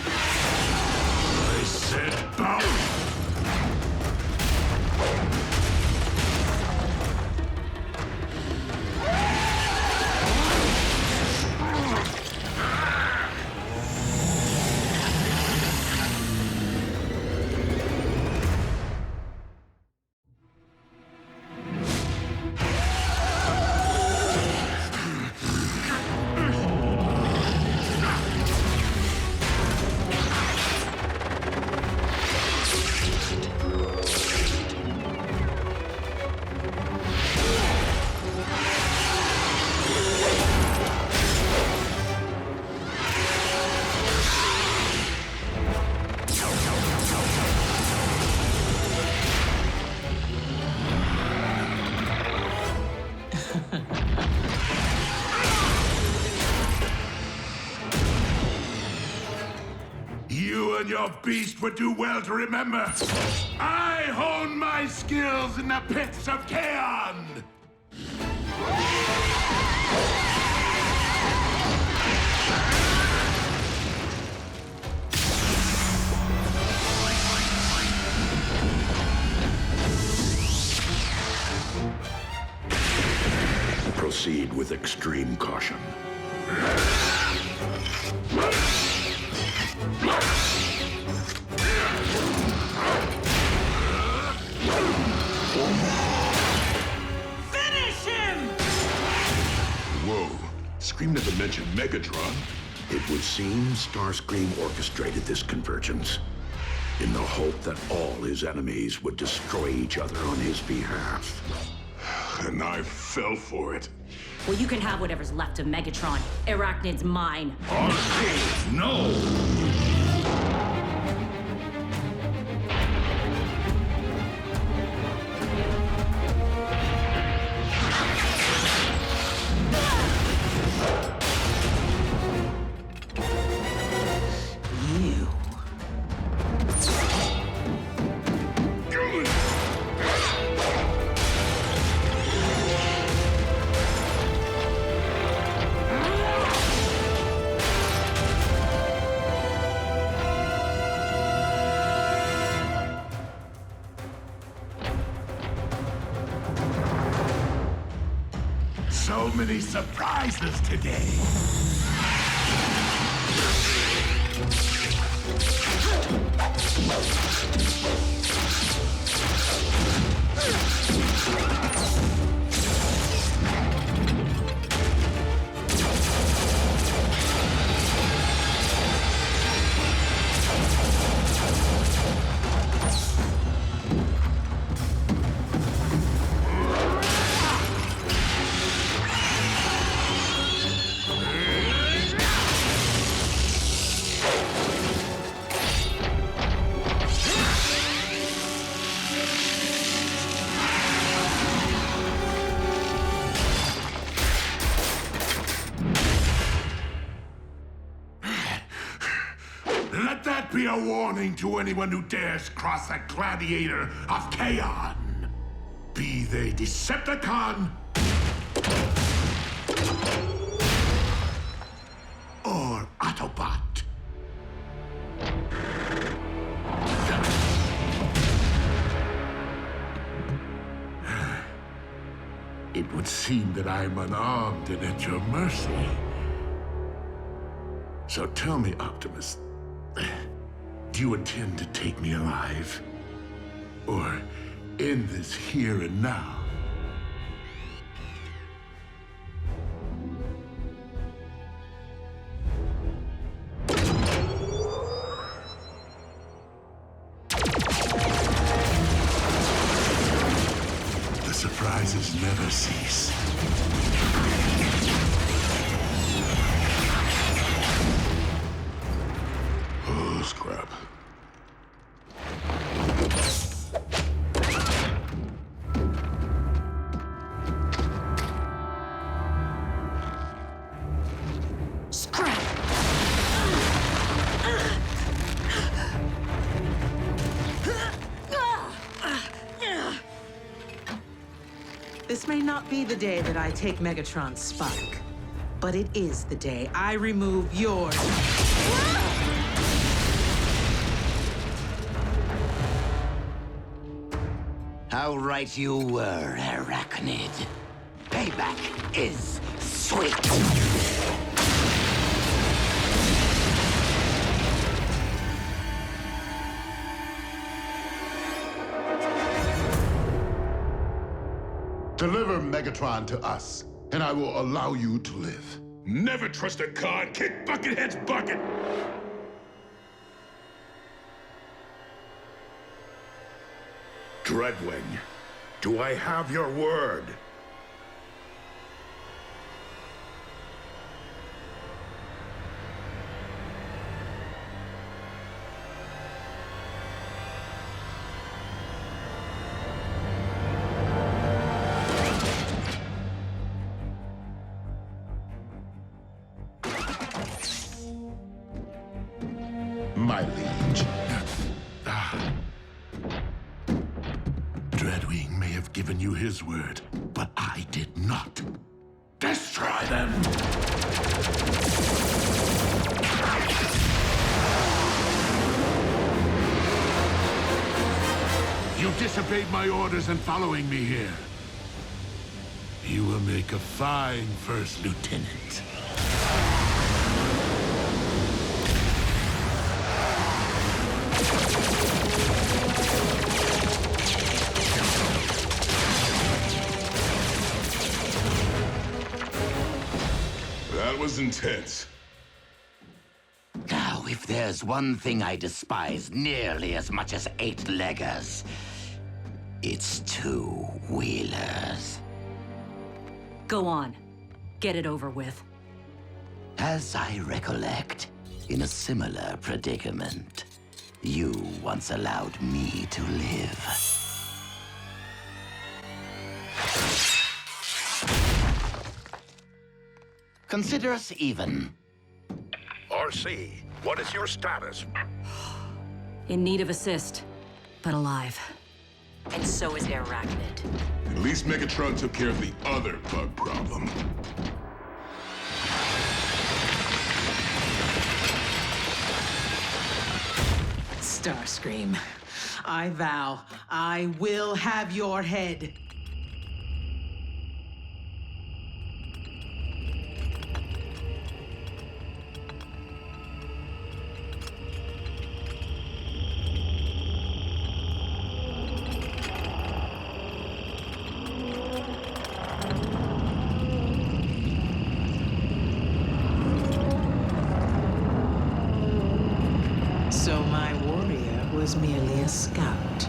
I said bow! You and your beast would do well to remember, I hone my skills in the pits of Kaon! Proceed with extreme caution. Finish him! Whoa, Scream never mentioned Megatron. It would seem Starscream orchestrated this convergence in the hope that all his enemies would destroy each other on his behalf. And I fell for it. Well, you can have whatever's left of Megatron. Arachnid's mine. No! So many surprises today. Let that be a warning to anyone who dares cross the gladiator of Kaon. Be they Decepticon or Autobot. It It would seem that I am unarmed and at your mercy. So tell me, Optimus, do you intend to take me alive? Or end this here and now? The surprises never cease. Oh, scrap. This may not be the day that I take Megatron's spike, but it is the day I remove yours. How right you were, Arachnid. Payback is sweet. Deliver Megatron to us, and I will allow you to live. Never trust a card, kick Buckethead's bucket! Dreadwing, do I have your word? My liege. Dreadwing may have given you his word, but I did not. Destroy them! You disobeyed my orders in following me here. You will make a fine first lieutenant. That was intense. Now, if there's one thing I despise nearly as much as 8-leggers, it's 2-wheelers. Go on. Get it over with. As I recollect, in a similar predicament, you once allowed me to live. Consider us even. RC, what is your status? In need of assist, but alive. And so is Arachnid. At least Megatron took care of the other bug problem. Starscream, I vow I will have your head. So my warrior was merely a scout.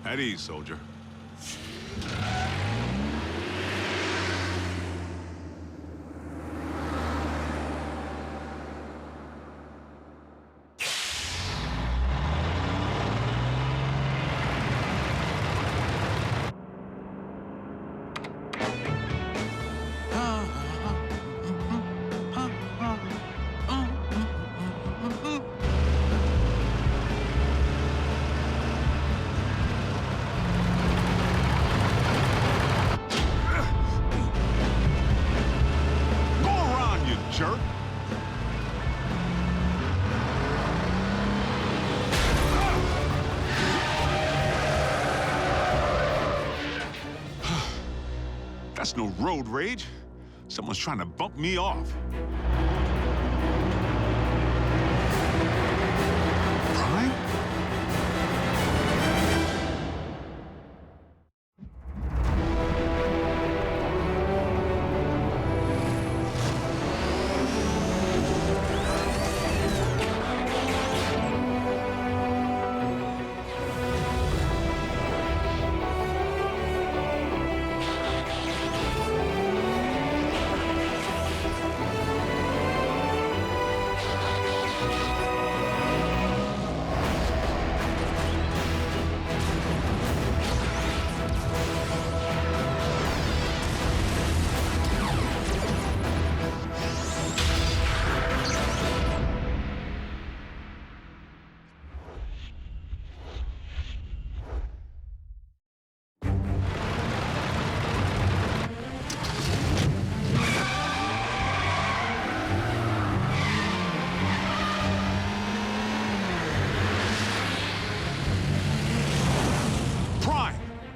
At ease, soldier. jerk. That's no road rage. Someone's trying to bump me off. Prime?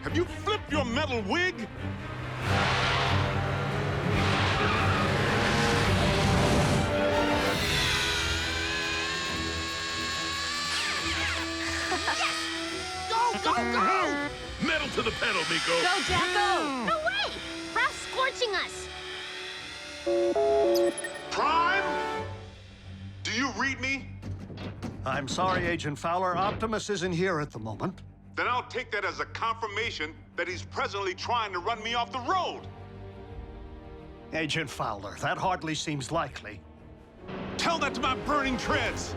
Have you flipped your metal wig? Go, go, go! Metal to the pedal, Miko! Go, Jack, go! No way! Ralph's scorching us! Prime? Do you read me? I'm sorry, Agent Fowler. Optimus isn't here at the moment. Then I'll take that as a confirmation that he's presently trying to run me off the road. Agent Fowler, that hardly seems likely. Tell that to my burning treads!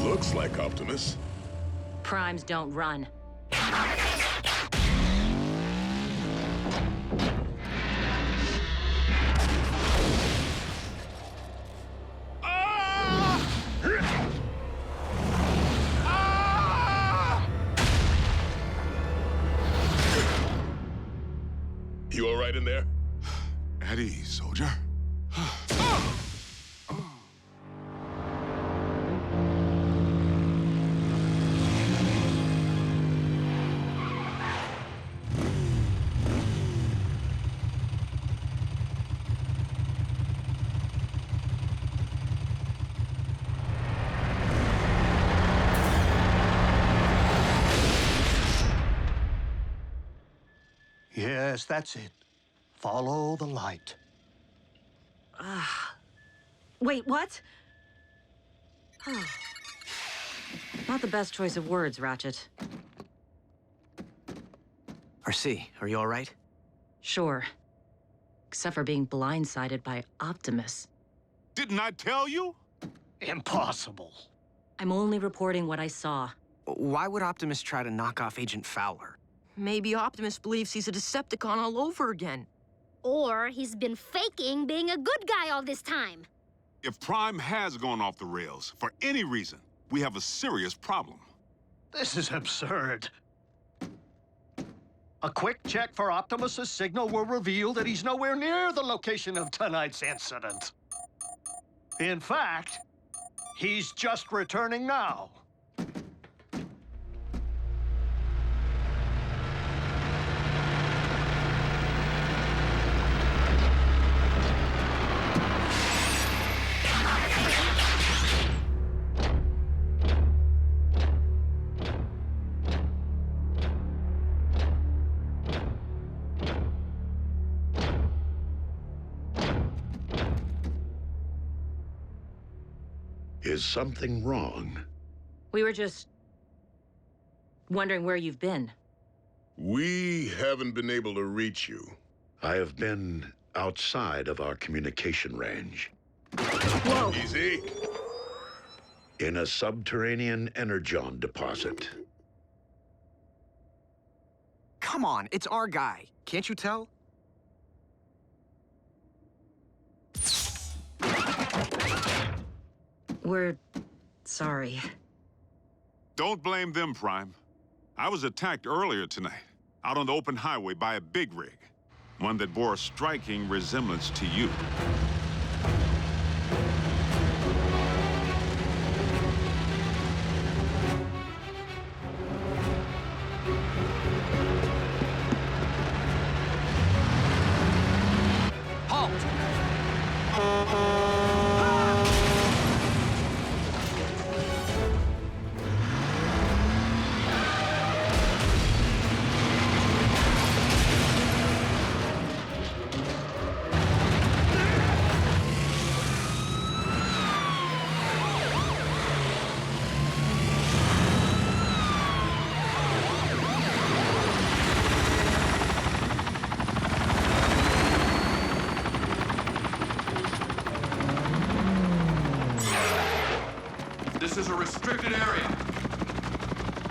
Looks like Optimus. Primes don't run. You all right in there? At ease, soldier. Yes, that's it. Follow the light. Wait, what? Not the best choice of words, Ratchet. RC, are you all right? Sure. Except for being blindsided by Optimus. Didn't I tell you? Impossible. I'm only reporting what I saw. Why would Optimus try to knock off Agent Fowler? Maybe Optimus believes he's a Decepticon all over again. Or he's been faking being a good guy all this time. If Prime has gone off the rails, for any reason, we have a serious problem. This is absurd. A quick check for Optimus's signal will reveal that he's nowhere near the location of tonight's incident. In fact, he's just returning now. Is something wrong? We were just wondering where you've been. We haven't been able to reach you. I have been outside of our communication range. Whoa! Easy. In a subterranean energon deposit. Come on, it's our guy. Can't you tell? We're sorry. Don't blame them, Prime. I was attacked earlier tonight, out on the open highway by a big rig. One that bore a striking resemblance to you. This is a restricted area.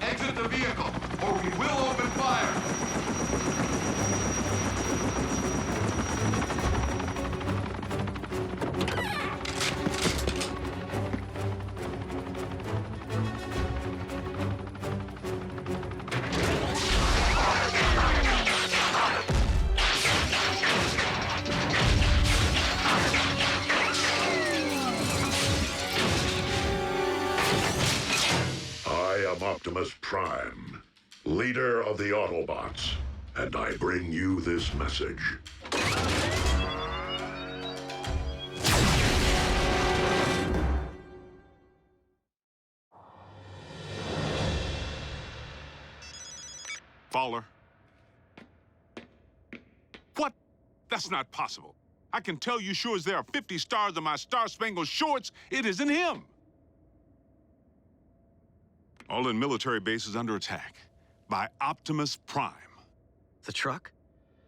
Exit the vehicle, or we will open fire. Optimus Prime, leader of the Autobots, and I bring you this message. Fowler. What? That's not possible. I can tell you sure as there are 50 stars on my Star-Spangled Shorts, it isn't him. All in military bases under attack by Optimus Prime. The truck?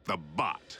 The bot.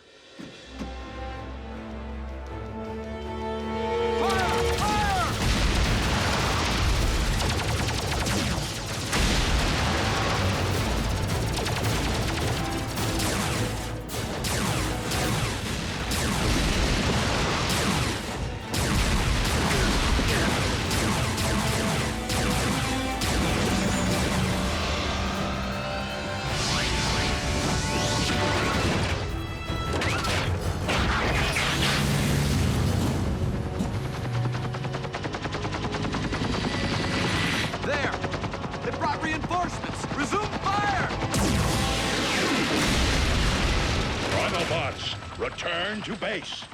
Return to base.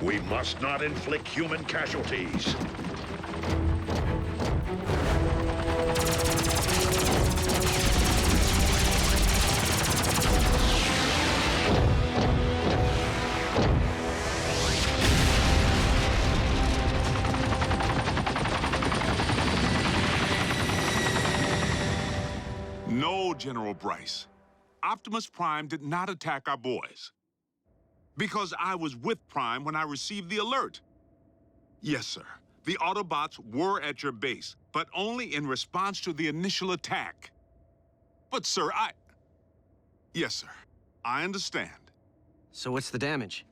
We must not inflict human casualties. No, General Bryce. Optimus Prime did not attack our boys. Because I was with Prime when I received the alert. Yes, sir. The Autobots were at your base, but only in response to the initial attack. But, sir, Yes, sir. I understand. So what's the damage?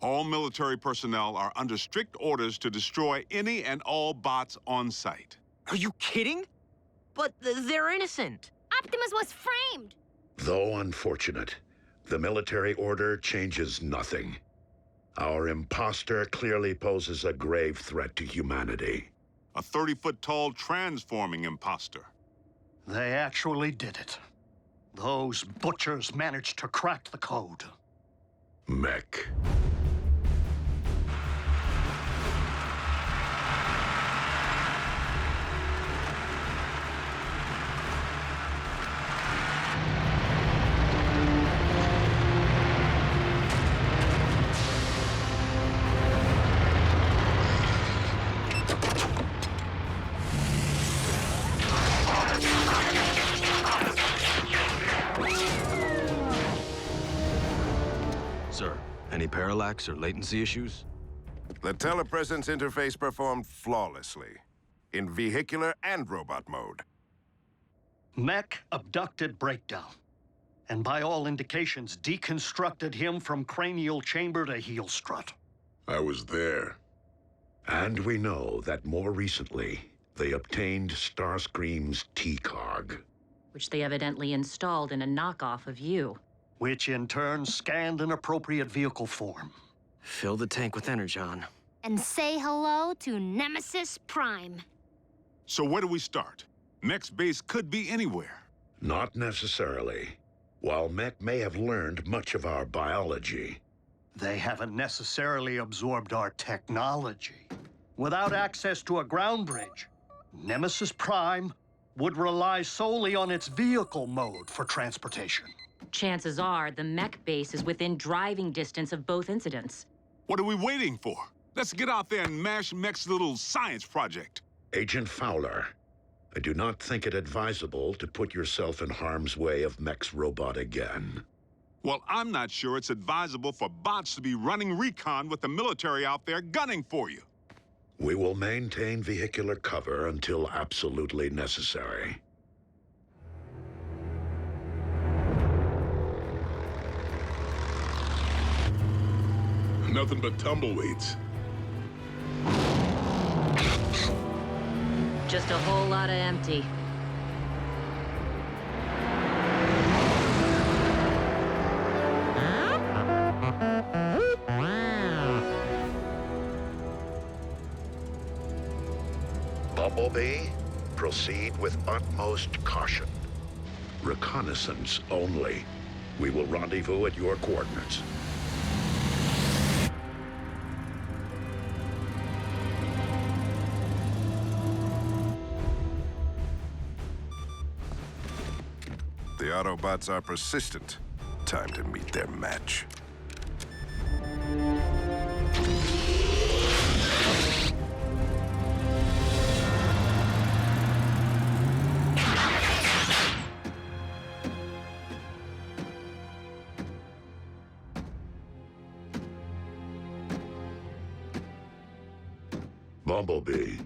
All military personnel are under strict orders to destroy any and all bots on site. Are you kidding? But they're innocent. Optimus was framed! Though unfortunate, the military order changes nothing. Our imposter clearly poses a grave threat to humanity. A 30-foot-tall transforming imposter. They actually did it. Those butchers managed to crack the code. Mech. Sir, any parallax or latency latency The telepresence interface performed flawlessly, in vehicular and robot mode. Mech abducted Breakdown, and by all indications deconstructed him from cranial chamber to heel strut. I was there. And we know that more recently, they obtained Starscream's T-Cog. Which they evidently installed in a knockoff of you. Which in turn scanned an appropriate vehicle form. Fill the tank with energon. And say hello to Nemesis Prime. So where do we start? Mech's base could be anywhere. Not necessarily. While Mech may have learned much of our biology, they haven't necessarily absorbed our technology. Without access to a ground bridge, Nemesis Prime would rely solely on its vehicle mode for transportation. Chances are the mech base is within driving distance of both incidents. What are we waiting for? Let's get out there and mash Mech's little science project. Agent Fowler, I do not think it advisable to put yourself in harm's way of Mech's robot again. Well, I'm not sure it's advisable for bots to be running recon with the military out there gunning for you. We will maintain vehicular cover until absolutely necessary. Nothing but tumbleweeds. Just a whole lot of empty. Bumblebee, proceed with utmost caution. Reconnaissance only. We will rendezvous at your coordinates. The Autobots are persistent. Time to meet their match. Bumblebee.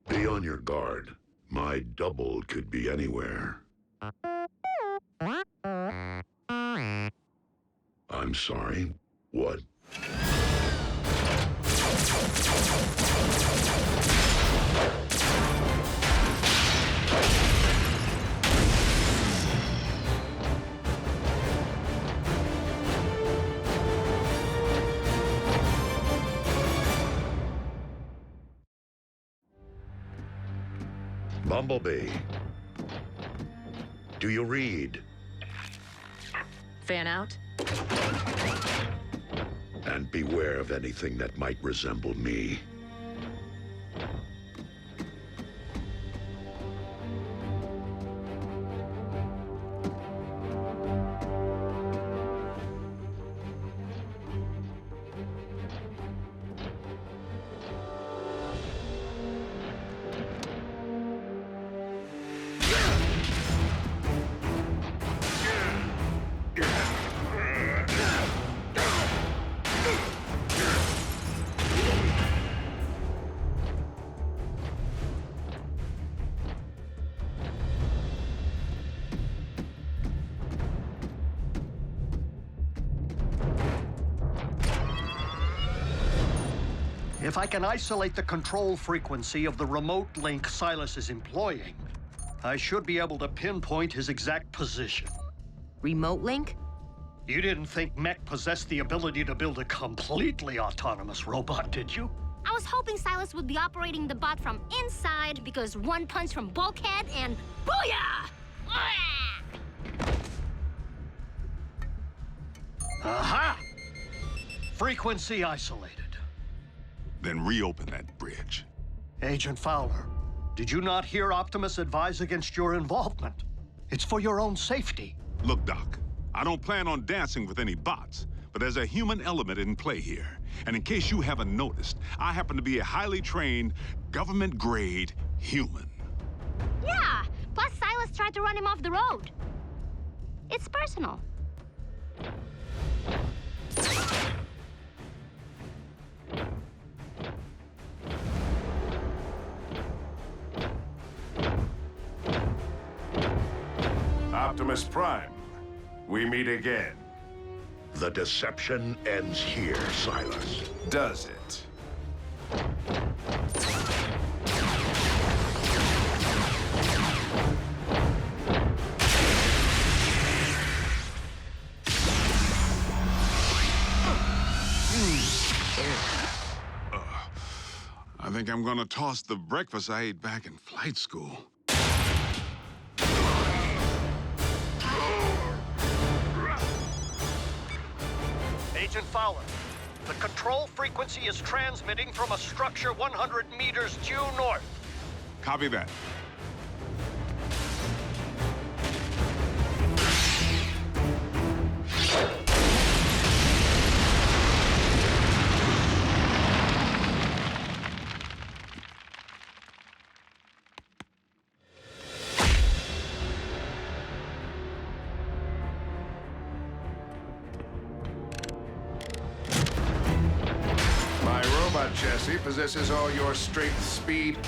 Be on your guard. My double could be anywhere. I'm sorry. What? Bumblebee. Do you read? Fan out? And beware of anything that might resemble me. If I can isolate the control frequency of the remote link Silas is employing, I should be able to pinpoint his exact position. Remote link? You didn't think Mech possessed the ability to build a completely autonomous robot, did you? I was hoping Silas would be operating the bot from inside because one punch from Bulkhead and booyah! Aha! Frequency isolated. Then reopen that bridge. Agent Fowler, did you not hear Optimus advise against your involvement? It's for your own safety. Look, Doc, I don't plan on dancing with any bots, but there's a human element in play here. And in case you haven't noticed, I happen to be a highly trained, government-grade human. Yeah, plus Silas tried to run him off the road. It's personal. Optimus Prime, we meet again. The deception ends here, Silas. Does it? I think I'm gonna toss the breakfast I ate back in flight school. Agent Fowler, the control frequency is transmitting from a structure 100 meters due north. Copy that. Chassis possesses all your strength, speed,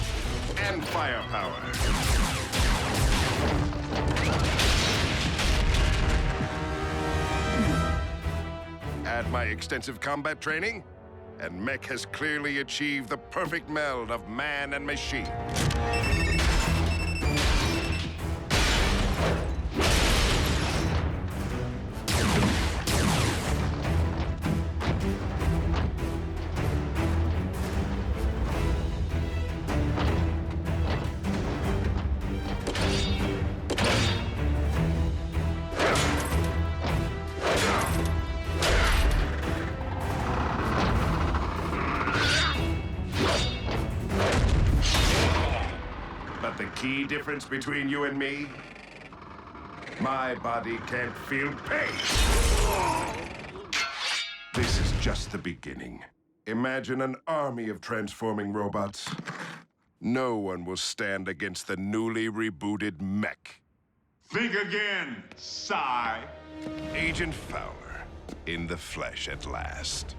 and firepower. Add my extensive combat training, and Mech has clearly achieved the perfect meld of man and machine. Key difference between you and me? My body can't feel pain. This is just the beginning. Imagine an army of transforming robots. No one will stand against the newly rebooted Mech. Think again, Psy. Agent Fowler, in the flesh at last.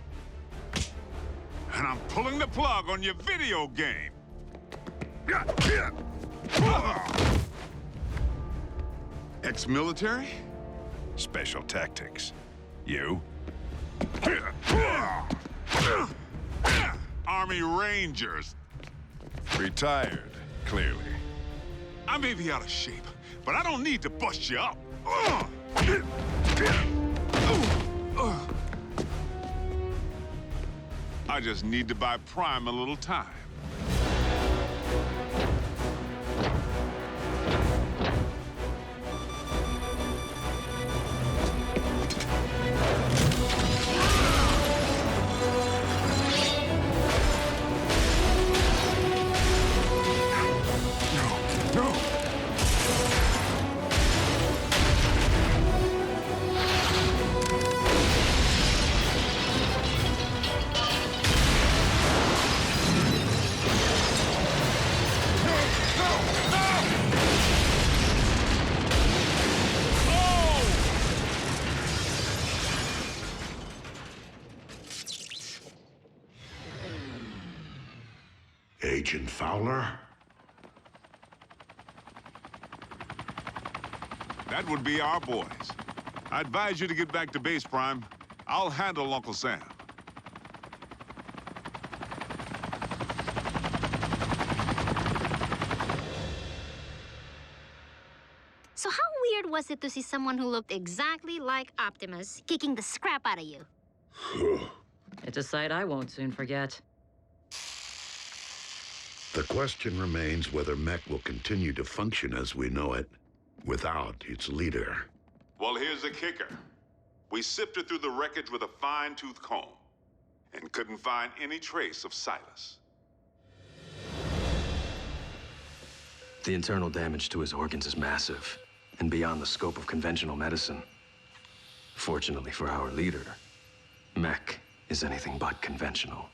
And I'm pulling the plug on your video game. Ex-military? Special tactics. You? Army Rangers. Retired, clearly. I may be out of shape, but I don't need to bust you up. I just need to buy Prime a little time. Agent Fowler? That would be our boys. I advise you to get back to base, Prime. I'll handle Uncle Sam. weird was it to see someone who looked exactly like Optimus kicking the scrap out of you? It's a sight I won't soon forget. The question remains whether Mech will continue to function as we know it, without its leader. Well, here's the kicker. We sifted through the wreckage with a fine-tooth comb and couldn't find any trace of Silas. The internal damage to his organs is massive and beyond the scope of conventional medicine. Fortunately for our leader, Mech is anything but conventional.